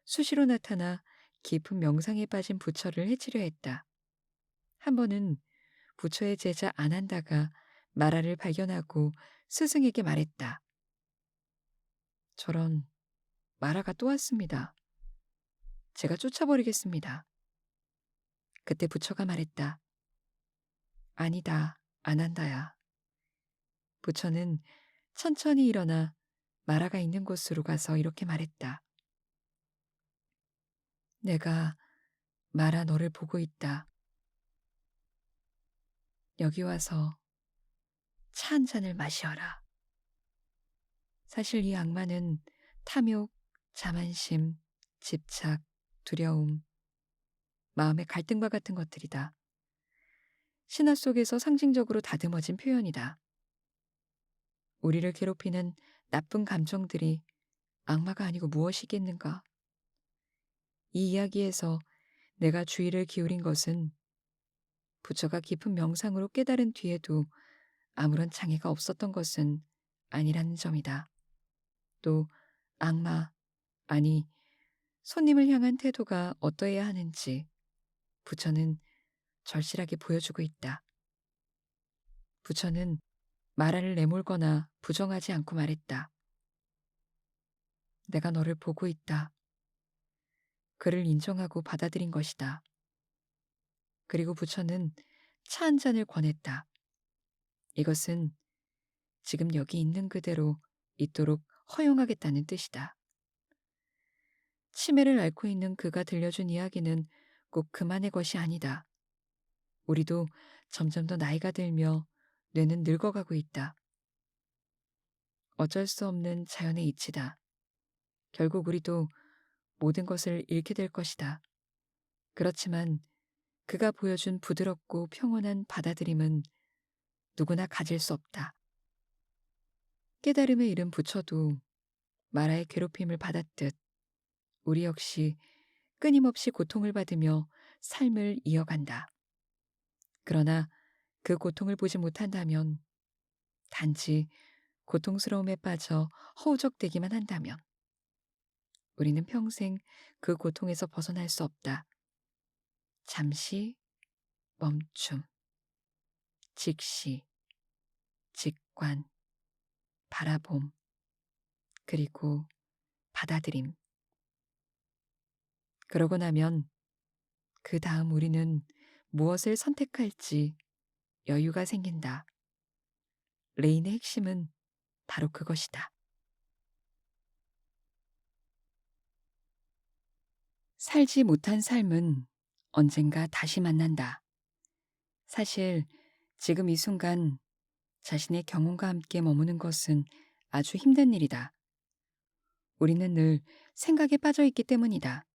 수시로 나타나 깊은 명상에 빠진 부처를 해치려 했다. 한 번은 부처의 제자 아난다가 마라를 발견하고 스승에게 말했다. 저런, 마라가 또 왔습니다. 제가 쫓아버리겠습니다. 그때 부처가 말했다. 아니다, 아난다야. 부처는 천천히 일어나 마라가 있는 곳으로 가서 이렇게 말했다. 내가 마라 너를 보고 있다. 여기 와서 차 한 잔을 마시어라. 사실 이 악마는 탐욕, 자만심, 집착, 두려움, 마음의 갈등과 같은 것들이다. 신화 속에서 상징적으로 다듬어진 표현이다. 우리를 괴롭히는 나쁜 감정들이 악마가 아니고 무엇이겠는가? 이 이야기에서 내가 주의를 기울인 것은 부처가 깊은 명상으로 깨달은 뒤에도 아무런 장애가 없었던 것은 아니라는 점이다. 또 악마, 아니 손님을 향한 태도가 어떠해야 하는지 부처는 절실하게 보여주고 있다. 부처는 마라를 내몰거나 부정하지 않고 말했다. 내가 너를 보고 있다. 그를 인정하고 받아들인 것이다. 그리고 부처는 차 한 잔을 권했다. 이것은 지금 여기 있는 그대로 있도록 허용하겠다는 뜻이다. 치매를 앓고 있는 그가 들려준 이야기는 꼭 그만의 것이 아니다. 우리도 점점 더 나이가 들며 뇌는 늙어가고 있다. 어쩔 수 없는 자연의 이치다. 결국 우리도 모든 것을 잃게 될 것이다. 그렇지만 그가 보여준 부드럽고 평온한 받아들임은 누구나 가질 수 없다. 깨달음에 이른 부처도 마라의 괴롭힘을 받았듯 우리 역시 끊임없이 고통을 받으며 삶을 이어간다. 그러나 그 고통을 보지 못한다면, 단지 고통스러움에 빠져 허우적대기만 한다면 우리는 평생 그 고통에서 벗어날 수 없다. 잠시 멈춤, 직시, 직관, 바라봄, 그리고 받아들임. 그러고 나면 그 다음 우리는 무엇을 선택할지 여유가 생긴다. 레인의 핵심은 바로 그것이다. 살지 못한 삶은 언젠가 다시 만난다. 사실 지금 이 순간 자신의 경험과 함께 머무는 것은 아주 힘든 일이다. 우리는 늘 생각에 빠져 있기 때문이다.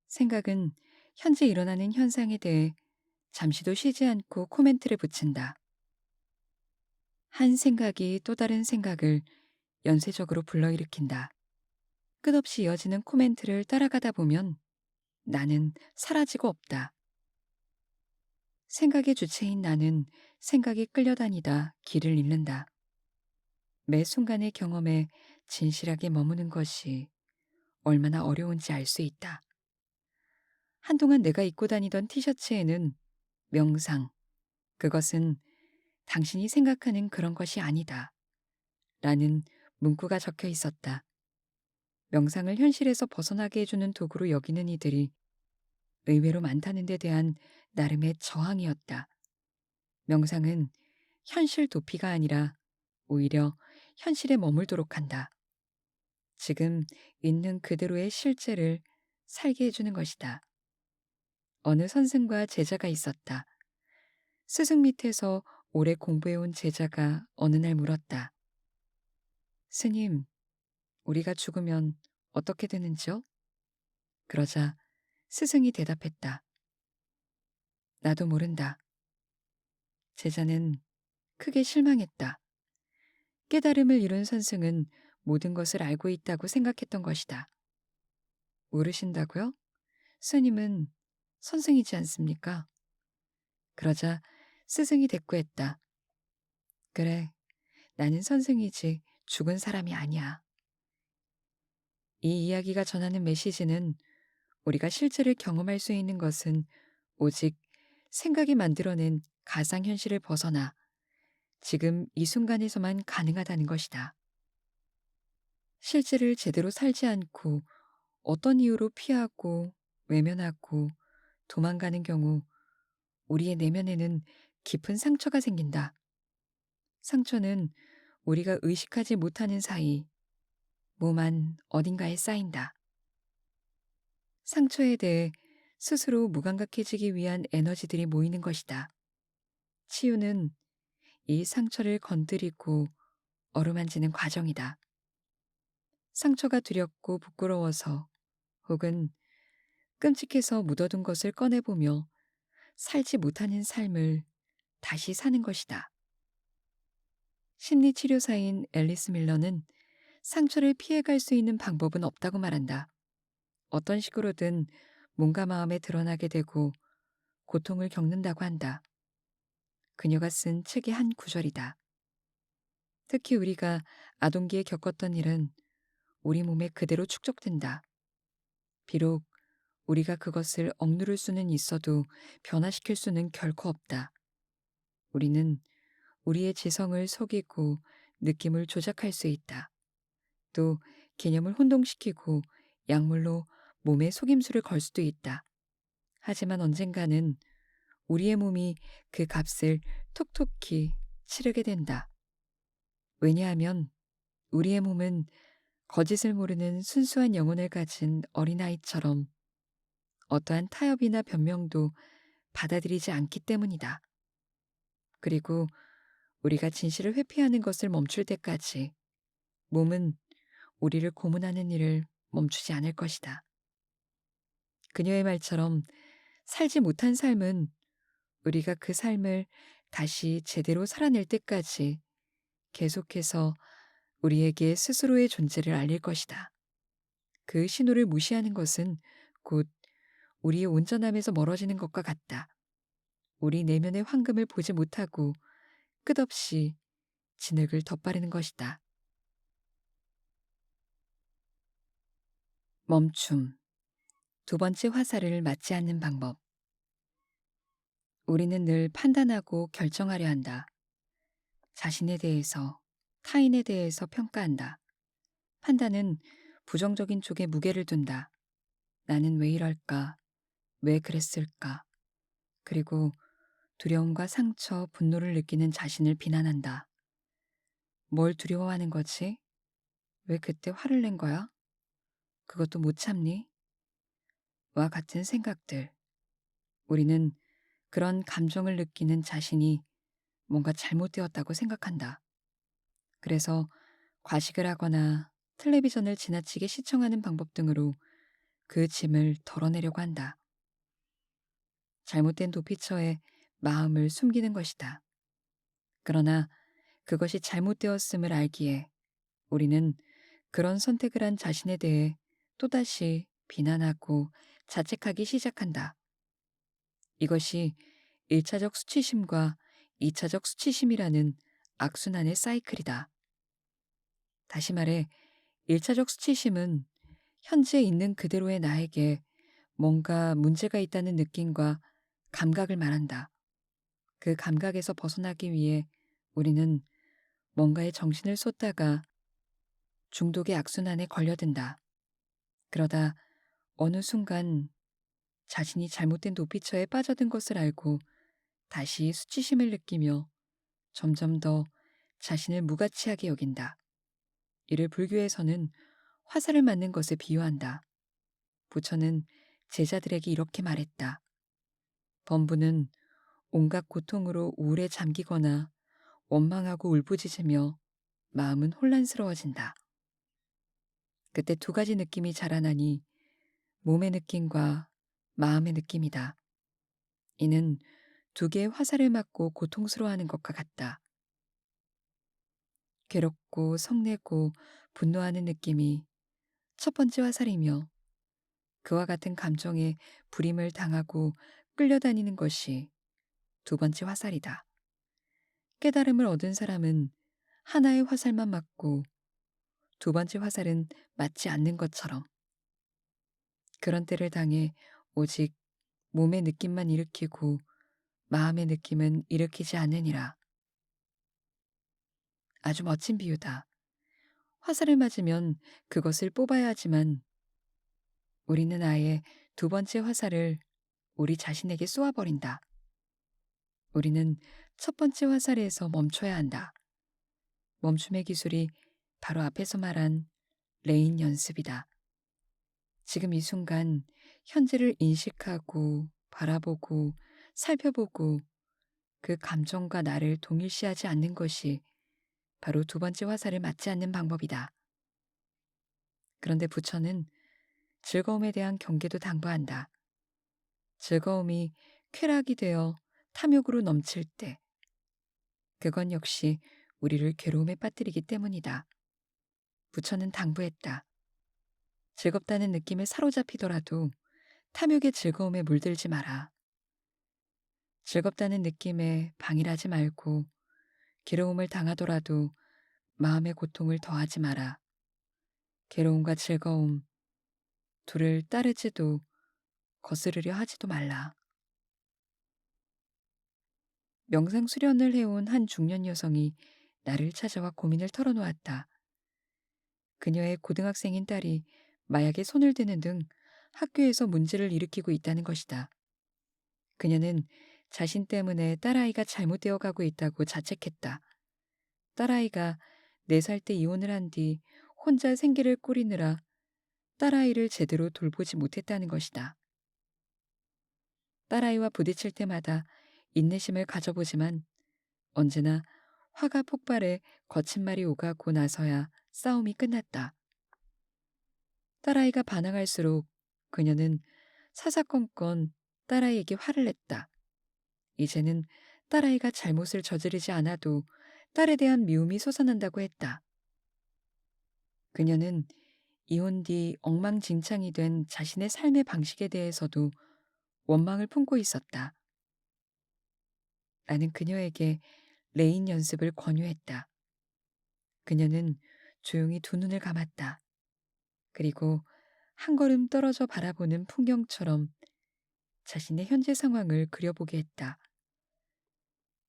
생각은 현재 일어나는 현상에 대해 잠시도 쉬지 않고 코멘트를 붙인다. 한 생각이 또 다른 생각을 연쇄적으로 불러일으킨다. 끝없이 이어지는 코멘트를 따라가다 보면 나는 사라지고 없다. 생각의 주체인 나는 생각에 끌려다니다 길을 잃는다. 매 순간의 경험에 진실하게 머무는 것이 얼마나 어려운지 알 수 있다. 한동안 내가 입고 다니던 티셔츠에는 명상, 그것은 당신이 생각하는 그런 것이 아니다. 라는 문구가 적혀 있었다. 명상을 현실에서 벗어나게 해주는 도구로 여기는 이들이 의외로 많다는 데 대한 나름의 저항이었다. 명상은 현실 도피가 아니라 오히려 현실에 머물도록 한다. 지금 있는 그대로의 실제를 살게 해주는 것이다. 어느 선생과 제자가 있었다. 스승 밑에서 오래 공부해온 제자가 어느 날 물었다. 스님, 우리가 죽으면 어떻게 되는지요? 그러자 스승이 대답했다. 나도 모른다. 제자는 크게 실망했다. 깨달음을 이룬 선생은 모든 것을 알고 있다고 생각했던 것이다. 모르신다고요? 스님은 선생이지 않습니까? 그러자 스승이 대꾸했다. 그래, 나는 선생이지 죽은 사람이 아니야. 이 이야기가 전하는 메시지는 우리가 실제를 경험할 수 있는 것은 오직 생각이 만들어낸 가상현실을 벗어나 지금 이 순간에서만 가능하다는 것이다. 실제를 제대로 살지 않고 어떤 이유로 피하고 외면하고 도망가는 경우 우리의 내면에는 깊은 상처가 생긴다. 상처는 우리가 의식하지 못하는 사이 몸 안 어딘가에 쌓인다. 상처에 대해 스스로 무감각해지기 위한 에너지들이 모이는 것이다. 치유는 이 상처를 건드리고 어루만지는 과정이다. 상처가 두렵고 부끄러워서 혹은 끔찍해서 묻어둔 것을 꺼내보며 살지 못하는 삶을 다시 사는 것이다. 심리치료사인 앨리스 밀러는 상처를 피해갈 수 있는 방법은 없다고 말한다. 어떤 식으로든 몸과 마음에 드러나게 되고 고통을 겪는다고 한다. 그녀가 쓴 책의 한 구절이다. 특히 우리가 아동기에 겪었던 일은 우리 몸에 그대로 축적된다. 비록 우리가 그것을 억누를 수는 있어도 변화시킬 수는 결코 없다. 우리는 우리의 지성을 속이고 느낌을 조작할 수 있다. 또 개념을 혼동시키고 약물로 몸에 속임수를 걸 수도 있다. 하지만 언젠가는 우리의 몸이 그 값을 톡톡히 치르게 된다. 왜냐하면 우리의 몸은 거짓을 모르는 순수한 영혼을 가진 어린아이처럼 어떠한 타협이나 변명도 받아들이지 않기 때문이다. 그리고 우리가 진실을 회피하는 것을 멈출 때까지 몸은 우리를 고문하는 일을 멈추지 않을 것이다. 그녀의 말처럼 살지 못한 삶은 우리가 그 삶을 다시 제대로 살아낼 때까지 계속해서 우리에게 스스로의 존재를 알릴 것이다. 그 신호를 무시하는 것은 곧 우리의 온전함에서 멀어지는 것과 같다. 우리 내면의 황금을 보지 못하고 끝없이 진흙을 덧바르는 것이다. 멈춤. 두 번째 화살을 맞지 않는 방법. 우리는 늘 판단하고 결정하려 한다. 자신에 대해서, 타인에 대해서 평가한다. 판단은 부정적인 쪽에 무게를 둔다. 나는 왜 이럴까? 왜 그랬을까? 그리고 두려움과 상처, 분노를 느끼는 자신을 비난한다. 뭘 두려워하는 거지? 왜 그때 화를 낸 거야? 그것도 못 참니? 와 같은 생각들. 우리는 그런 감정을 느끼는 자신이 뭔가 잘못되었다고 생각한다. 그래서 과식을 하거나 텔레비전을 지나치게 시청하는 방법 등으로 그 짐을 덜어내려고 한다. 잘못된 도피처에 마음을 숨기는 것이다. 그러나 그것이 잘못되었음을 알기에 우리는 그런 선택을 한 자신에 대해 또다시 비난하고 자책하기 시작한다. 이것이 1차적 수치심과 2차적 수치심이라는 악순환의 사이클이다. 다시 말해 1차적 수치심은 현재 있는 그대로의 나에게 뭔가 문제가 있다는 느낌과 감각을 말한다. 그 감각에서 벗어나기 위해 우리는 뭔가에 정신을 쏟다가 중독의 악순환에 걸려든다. 그러다 어느 순간 자신이 잘못된 도피처에 빠져든 것을 알고 다시 수치심을 느끼며 점점 더 자신을 무가치하게 여긴다. 이를 불교에서는 화살을 맞는 것에 비유한다. 부처는 제자들에게 이렇게 말했다. 범부는 온갖 고통으로 우울에 잠기거나 원망하고 울부짖으며 마음은 혼란스러워진다. 그때 두 가지 느낌이 자라나니 몸의 느낌과 마음의 느낌이다. 이는 두 개의 화살을 맞고 고통스러워하는 것과 같다. 괴롭고 성내고 분노하는 느낌이 첫 번째 화살이며 그와 같은 감정에 불임을 당하고 끌려다니는 것이 두 번째 화살이다. 깨달음을 얻은 사람은 하나의 화살만 맞고 두 번째 화살은 맞지 않는 것처럼 그런 때를 당해 오직 몸의 느낌만 일으키고 마음의 느낌은 일으키지 않느니라. 아주 멋진 비유다. 화살을 맞으면 그것을 뽑아야 하지만 우리는 아예 두 번째 화살을 우리 자신에게 쏘아버린다. 우리는 첫 번째 화살에서 멈춰야 한다. 멈춤의 기술이 바로 앞에서 말한 레인 연습이다. 지금 이 순간 현재를 인식하고 바라보고 살펴보고 그 감정과 나를 동일시하지 않는 것이 바로 두 번째 화살을 맞지 않는 방법이다. 그런데 부처는 즐거움에 대한 경계도 당부한다. 즐거움이 쾌락이 되어 탐욕으로 넘칠 때, 그건 역시 우리를 괴로움에 빠뜨리기 때문이다. 부처는 당부했다. 즐겁다는 느낌에 사로잡히더라도 탐욕의 즐거움에 물들지 마라. 즐겁다는 느낌에 방일하지 말고 괴로움을 당하더라도 마음의 고통을 더하지 마라. 괴로움과 즐거움, 둘을 따르지도 거스르려 하지도 말라. 명상 수련을 해온 한 중년 여성이 나를 찾아와 고민을 털어놓았다. 그녀의 고등학생인 딸이 마약에 손을 대는 등 학교에서 문제를 일으키고 있다는 것이다. 그녀는 자신 때문에 딸아이가 잘못되어 가고 있다고 자책했다. 딸아이가 4살 때 이혼을 한 뒤 혼자 생계를 꾸리느라 딸아이를 제대로 돌보지 못했다는 것이다. 딸아이와 부딪힐 때마다 인내심을 가져보지만 언제나 화가 폭발해 거친 말이 오가고 나서야 싸움이 끝났다. 딸아이가 반항할수록 그녀는 사사건건 딸아이에게 화를 냈다. 이제는 딸아이가 잘못을 저지르지 않아도 딸에 대한 미움이 솟아난다고 했다. 그녀는 이혼 뒤 엉망진창이 된 자신의 삶의 방식에 대해서도 원망을 품고 있었다. 나는 그녀에게 레인 연습을 권유했다. 그녀는 조용히 두 눈을 감았다. 그리고 한 걸음 떨어져 바라보는 풍경처럼 자신의 현재 상황을 그려보게 했다.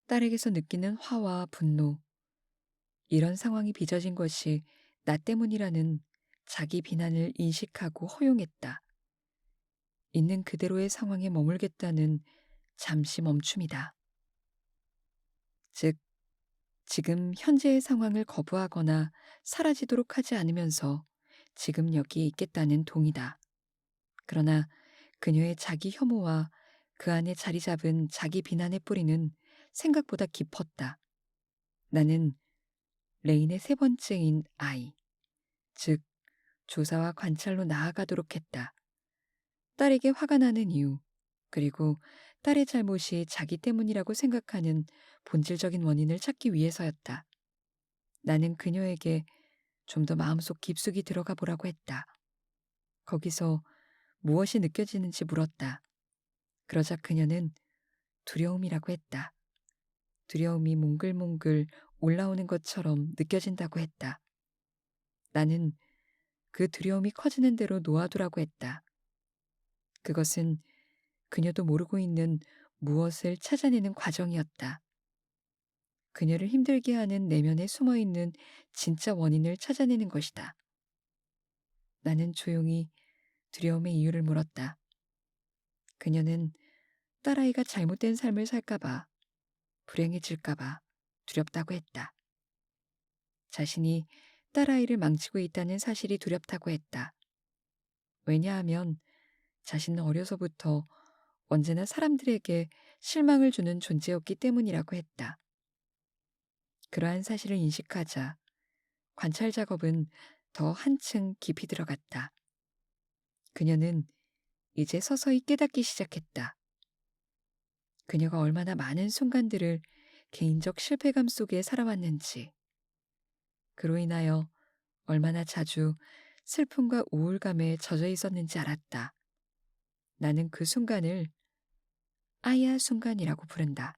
딸에게서 느끼는 화와 분노, 이런 상황이 빚어진 것이 나 때문이라는 자기 비난을 인식하고 허용했다. 있는 그대로의 상황에 머물겠다는 잠시 멈춤이다. 즉, 지금 현재의 상황을 거부하거나 사라지도록 하지 않으면서 지금 여기 있겠다는 동의다. 그러나 그녀의 자기 혐오와 그 안에 자리 잡은 자기 비난의 뿌리는 생각보다 깊었다. 나는 레인의 세 번째인 아이, 즉 조사와 관찰로 나아가도록 했다. 딸에게 화가 나는 이유, 그리고 딸의 잘못이 자기 때문이라고 생각하는 본질적인 원인을 찾기 위해서였다. 나는 그녀에게 좀 더 마음속 깊숙이 들어가 보라고 했다. 거기서 무엇이 느껴지는지 물었다. 그러자 그녀는 두려움이라고 했다. 두려움이 몽글몽글 올라오는 것처럼 느껴진다고 했다. 나는 그 두려움이 커지는 대로 놓아두라고 했다. 그것은 그녀도 모르고 있는 무엇을 찾아내는 과정이었다. 그녀를 힘들게 하는 내면에 숨어 있는 진짜 원인을 찾아내는 것이다. 나는 조용히 두려움의 이유를 물었다. 그녀는 딸아이가 잘못된 삶을 살까봐, 불행해질까봐 두렵다고 했다. 자신이 딸아이를 망치고 있다는 사실이 두렵다고 했다. 왜냐하면 자신은 어려서부터 언제나 사람들에게 실망을 주는 존재였기 때문이라고 했다. 그러한 사실을 인식하자 관찰 작업은 더 한층 깊이 들어갔다. 그녀는 이제 서서히 깨닫기 시작했다. 그녀가 얼마나 많은 순간들을 개인적 실패감 속에 살아왔는지, 그로 인하여 얼마나 자주 슬픔과 우울감에 젖어 있었는지 알았다. 나는 그 순간을 아야 순간이라고 부른다.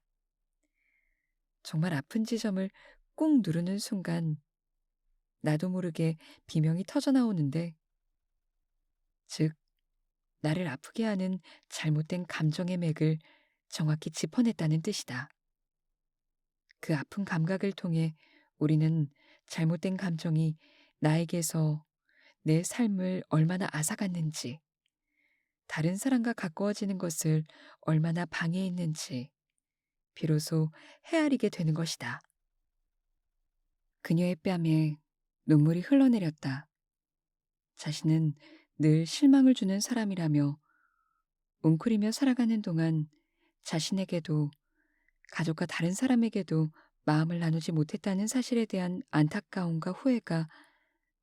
정말 아픈 지점을 꾹 누르는 순간 나도 모르게 비명이 터져 나오는데, 즉 나를 아프게 하는 잘못된 감정의 맥을 정확히 짚어냈다는 뜻이다. 그 아픈 감각을 통해 우리는 잘못된 감정이 나에게서 내 삶을 얼마나 앗아갔는지, 다른 사람과 가까워지는 것을 얼마나 방해했는지 비로소 헤아리게 되는 것이다. 그녀의 뺨에 눈물이 흘러내렸다. 자신은 늘 실망을 주는 사람이라며 웅크리며 살아가는 동안 자신에게도 가족과 다른 사람에게도 마음을 나누지 못했다는 사실에 대한 안타까움과 후회가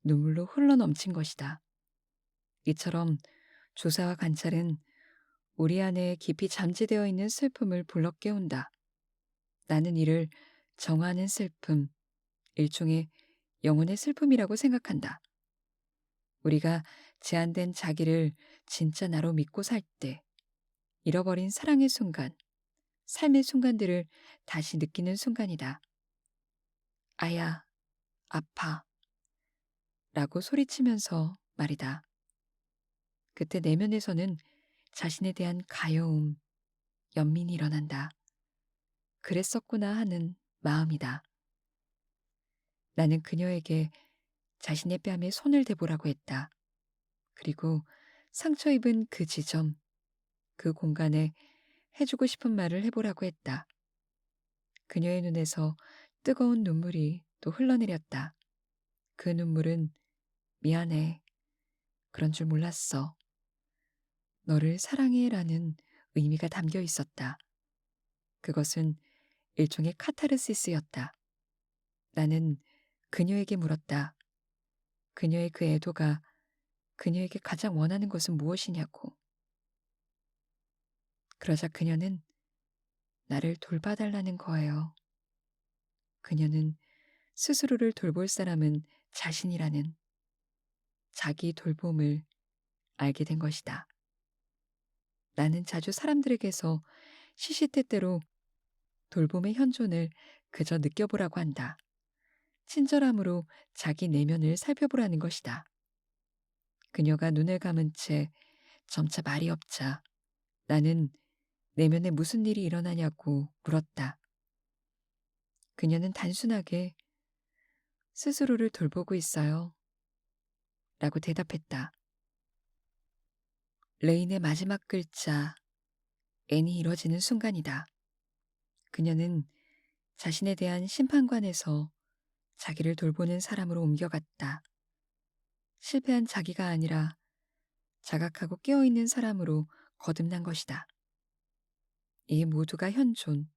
눈물로 흘러넘친 것이다. 이처럼 조사와 관찰은 우리 안에 깊이 잠재되어 있는 슬픔을 불러 깨운다. 나는 이를 정화하는 슬픔, 일종의 영혼의 슬픔이라고 생각한다. 우리가 제한된 자기를 진짜 나로 믿고 살 때, 잃어버린 사랑의 순간, 삶의 순간들을 다시 느끼는 순간이다. 아야, 아파. 라고 소리치면서 말이다. 그때 내면에서는 자신에 대한 가여움, 연민이 일어난다. 그랬었구나 하는 마음이다. 나는 그녀에게 자신의 뺨에 손을 대보라고 했다. 그리고 상처 입은 그 지점, 그 공간에 해주고 싶은 말을 해보라고 했다. 그녀의 눈에서 뜨거운 눈물이 또 흘러내렸다. 그 눈물은 미안해. 그런 줄 몰랐어. 너를 사랑해라는 의미가 담겨 있었다. 그것은 일종의 카타르시스였다. 나는 그녀에게 물었다. 그녀의 그 애도가 그녀에게 가장 원하는 것은 무엇이냐고. 그러자 그녀는 나를 돌봐달라는 거예요. 그녀는 스스로를 돌볼 사람은 자신이라는 자기 돌봄을 알게 된 것이다. 나는 자주 사람들에게서 시시때때로 돌봄의 현존을 그저 느껴보라고 한다. 친절함으로 자기 내면을 살펴보라는 것이다. 그녀가 눈을 감은 채 점차 말이 없자 나는 내면에 무슨 일이 일어나냐고 물었다. 그녀는 단순하게 스스로를 돌보고 있어요. 라고 대답했다. 레인의 마지막 글자, N이 이뤄지는 순간이다. 그녀는 자신에 대한 심판관에서 자기를 돌보는 사람으로 옮겨갔다. 실패한 자기가 아니라 자각하고 깨어있는 사람으로 거듭난 것이다. 이 모두가 현존,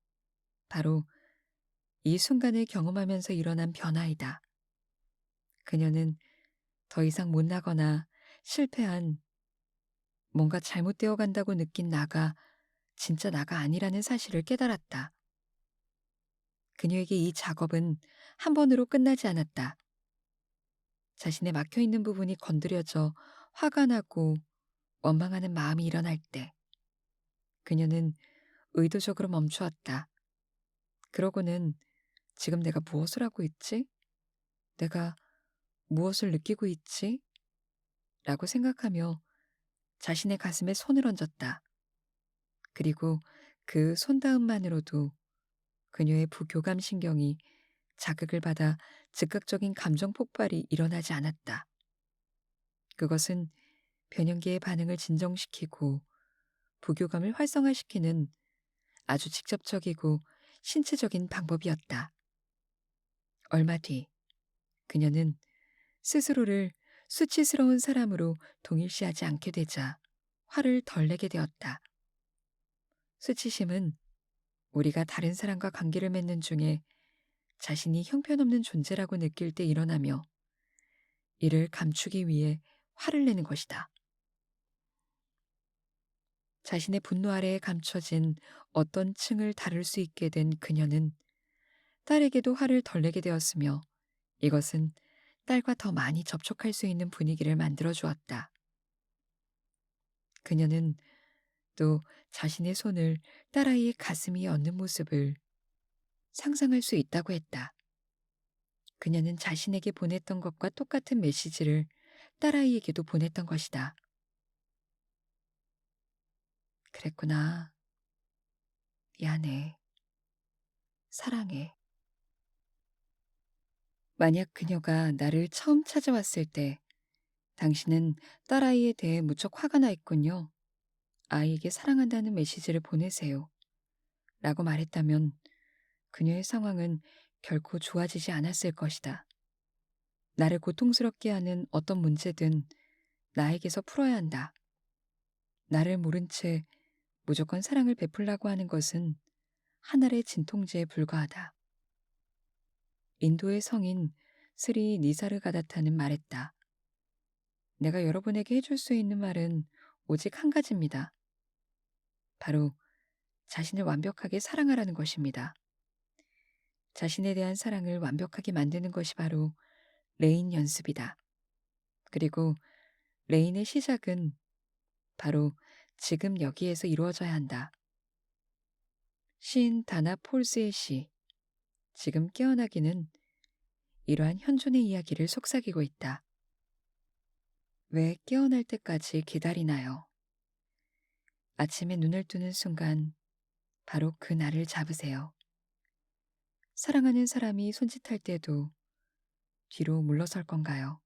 바로 이 순간을 경험하면서 일어난 변화이다. 그녀는 더 이상 못나거나 실패한 뭔가 잘못되어 간다고 느낀 나가 진짜 나가 아니라는 사실을 깨달았다. 그녀에게 이 작업은 한 번으로 끝나지 않았다. 자신의 막혀있는 부분이 건드려져 화가 나고 원망하는 마음이 일어날 때 그녀는 의도적으로 멈추었다. 그러고는 지금 내가 무엇을 하고 있지? 내가 무엇을 느끼고 있지? 라고 생각하며 자신의 가슴에 손을 얹었다. 그리고 그 손닿음만으로도 그녀의 부교감신경이 자극을 받아 즉각적인 감정 폭발이 일어나지 않았다. 그것은 변형계의 반응을 진정시키고 부교감을 활성화시키는 아주 직접적이고 신체적인 방법이었다. 얼마 뒤 그녀는 스스로를 수치스러운 사람으로 동일시하지 않게 되자 화를 덜 내게 되었다. 수치심은 우리가 다른 사람과 관계를 맺는 중에 자신이 형편없는 존재라고 느낄 때 일어나며 이를 감추기 위해 화를 내는 것이다. 자신의 분노 아래에 감춰진 어떤 층을 다룰 수 있게 된 그녀는 딸에게도 화를 덜 내게 되었으며 이것은 딸과 더 많이 접촉할 수 있는 분위기를 만들어 주었다. 그녀는 또 자신의 손을 딸아이의 가슴 위에 얹는 모습을 상상할 수 있다고 했다. 그녀는 자신에게 보냈던 것과 똑같은 메시지를 딸아이에게도 보냈던 것이다. 그랬구나. 미안해. 사랑해. 만약 그녀가 나를 처음 찾아왔을 때 당신은 딸아이에 대해 무척 화가 나 있군요. 아이에게 사랑한다는 메시지를 보내세요. 라고 말했다면 그녀의 상황은 결코 좋아지지 않았을 것이다. 나를 고통스럽게 하는 어떤 문제든 나에게서 풀어야 한다. 나를 모른 채 무조건 사랑을 베풀라고 하는 것은 하늘의 진통제에 불과하다. 인도의 성인 스리 니사르가다타는 말했다. 내가 여러분에게 해줄 수 있는 말은 오직 한 가지입니다. 바로 자신을 완벽하게 사랑하라는 것입니다. 자신에 대한 사랑을 완벽하게 만드는 것이 바로 레인 연습이다. 그리고 레인의 시작은 바로 지금 여기에서 이루어져야 한다. 시인 다나 폴스의 시, 지금 깨어나기는 이러한 현존의 이야기를 속삭이고 있다. 왜 깨어날 때까지 기다리나요? 아침에 눈을 뜨는 순간 바로 그 날을 잡으세요. 사랑하는 사람이 손짓할 때도 뒤로 물러설 건가요?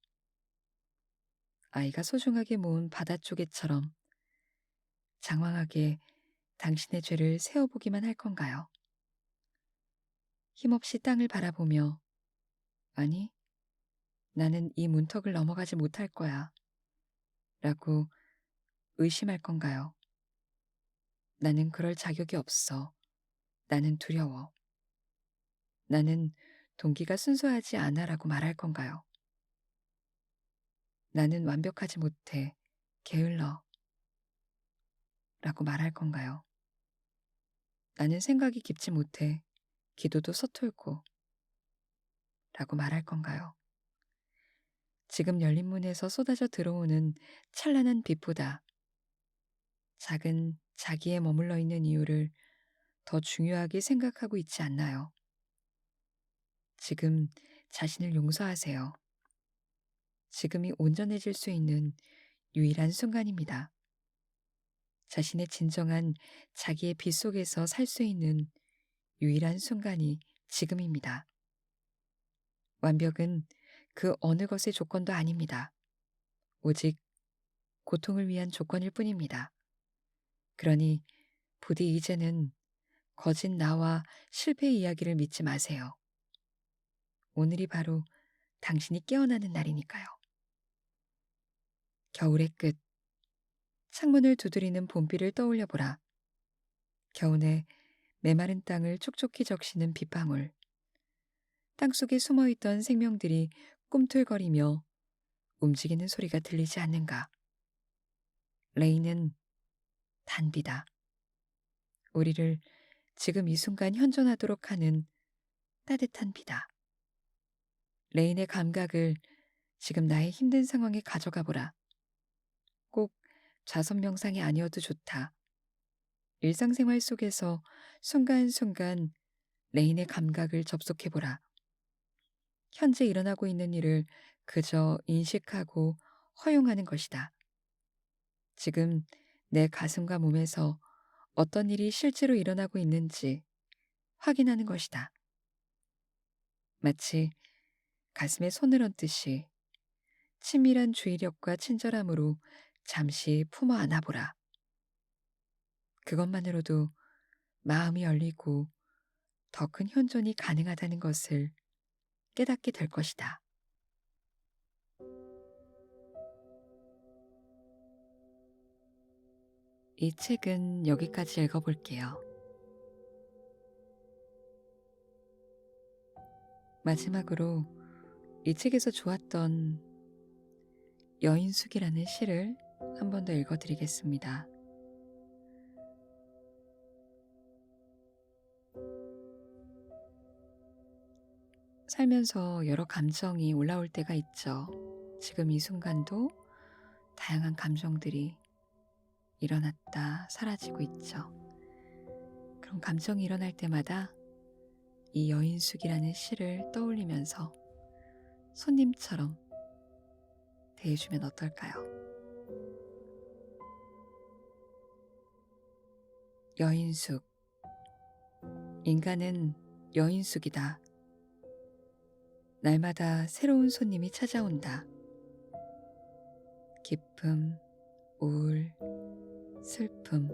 아이가 소중하게 모은 바닷조개처럼 장황하게 당신의 죄를 세어보기만 할 건가요? 힘없이 땅을 바라보며 아니, 나는 이 문턱을 넘어가지 못할 거야 라고 의심할 건가요? 나는 그럴 자격이 없어. 나는 두려워. 나는 동기가 순수하지 않아 라고 말할 건가요? 나는 완벽하지 못해. 게을러 라고 말할 건가요? 나는 생각이 깊지 못해. 기도도 서툴고 라고 말할 건가요? 지금 열린 문에서 쏟아져 들어오는 찬란한 빛보다 작은 자기에 머물러 있는 이유를 더 중요하게 생각하고 있지 않나요? 지금 자신을 용서하세요. 지금이 온전해질 수 있는 유일한 순간입니다. 자신의 진정한 자기의 빛 속에서 살 수 있는 유일한 순간이 지금입니다. 완벽은 그 어느 것의 조건도 아닙니다. 오직 고통을 위한 조건일 뿐입니다. 그러니 부디 이제는 거짓 나와 실패 이야기를 믿지 마세요. 오늘이 바로 당신이 깨어나는 날이니까요. 겨울의 끝, 창문을 두드리는 봄비를 떠올려 보라. 겨우내 메마른 땅을 촉촉히 적시는 빗방울. 땅속에 숨어있던 생명들이 꿈틀거리며 움직이는 소리가 들리지 않는가. 레이는 단비다. 우리를 지금 이 순간 현존하도록 하는 따뜻한 비다. 레인의 감각을 지금 나의 힘든 상황에 가져가 보라. 꼭 좌선 명상이 아니어도 좋다. 일상생활 속에서 순간순간 레인의 감각을 접속해 보라. 현재 일어나고 있는 일을 그저 인식하고 허용하는 것이다. 지금 내 가슴과 몸에서 어떤 일이 실제로 일어나고 있는지 확인하는 것이다. 마치 가슴에 손을 얹듯이 친밀한 주의력과 친절함으로 잠시 품어 안아보라. 그것만으로도 마음이 열리고 더 큰 현존이 가능하다는 것을 깨닫게 될 것이다. 이 책은 여기까지 읽어볼게요. 마지막으로 이 책에서 좋았던 여인숙이라는 시를 한 번 더 읽어드리겠습니다. 살면서 여러 감정이 올라올 때가 있죠. 지금 이 순간도 다양한 감정들이 일어났다 사라지고 있죠. 그런 감정이 일어날 때마다 이 여인숙이라는 시를 떠올리면서 손님처럼 대해주면 어떨까요? 여인숙. 인간은 여인숙이다. 날마다 새로운 손님이 찾아온다. 기쁨, 우울, 슬픔,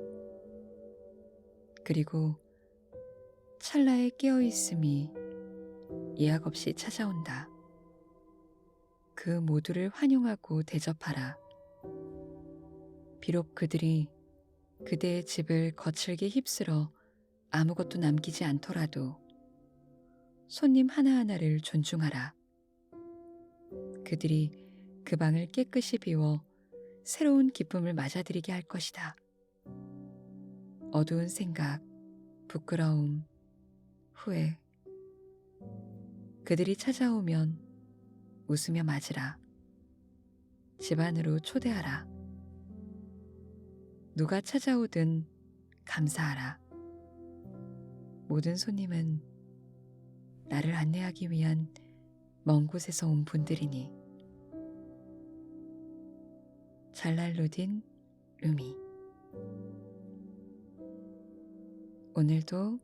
그리고 찰나의 깨어있음이 예약 없이 찾아온다. 그 모두를 환영하고 대접하라. 비록 그들이 그대의 집을 거칠게 휩쓸어 아무것도 남기지 않더라도 손님 하나하나를 존중하라. 그들이 그 방을 깨끗이 비워 새로운 기쁨을 맞아들이게 할 것이다. 어두운 생각, 부끄러움, 후회. 그들이 찾아오면 웃으며 맞으라. 집 안으로 초대하라. 누가 찾아오든 감사하라. 모든 손님은 나를 안내하기 위한 먼 곳에서 온 분들이니. 잘랄루딘 루미. 오늘도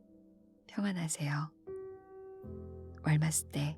평안하세요. 왈마스테.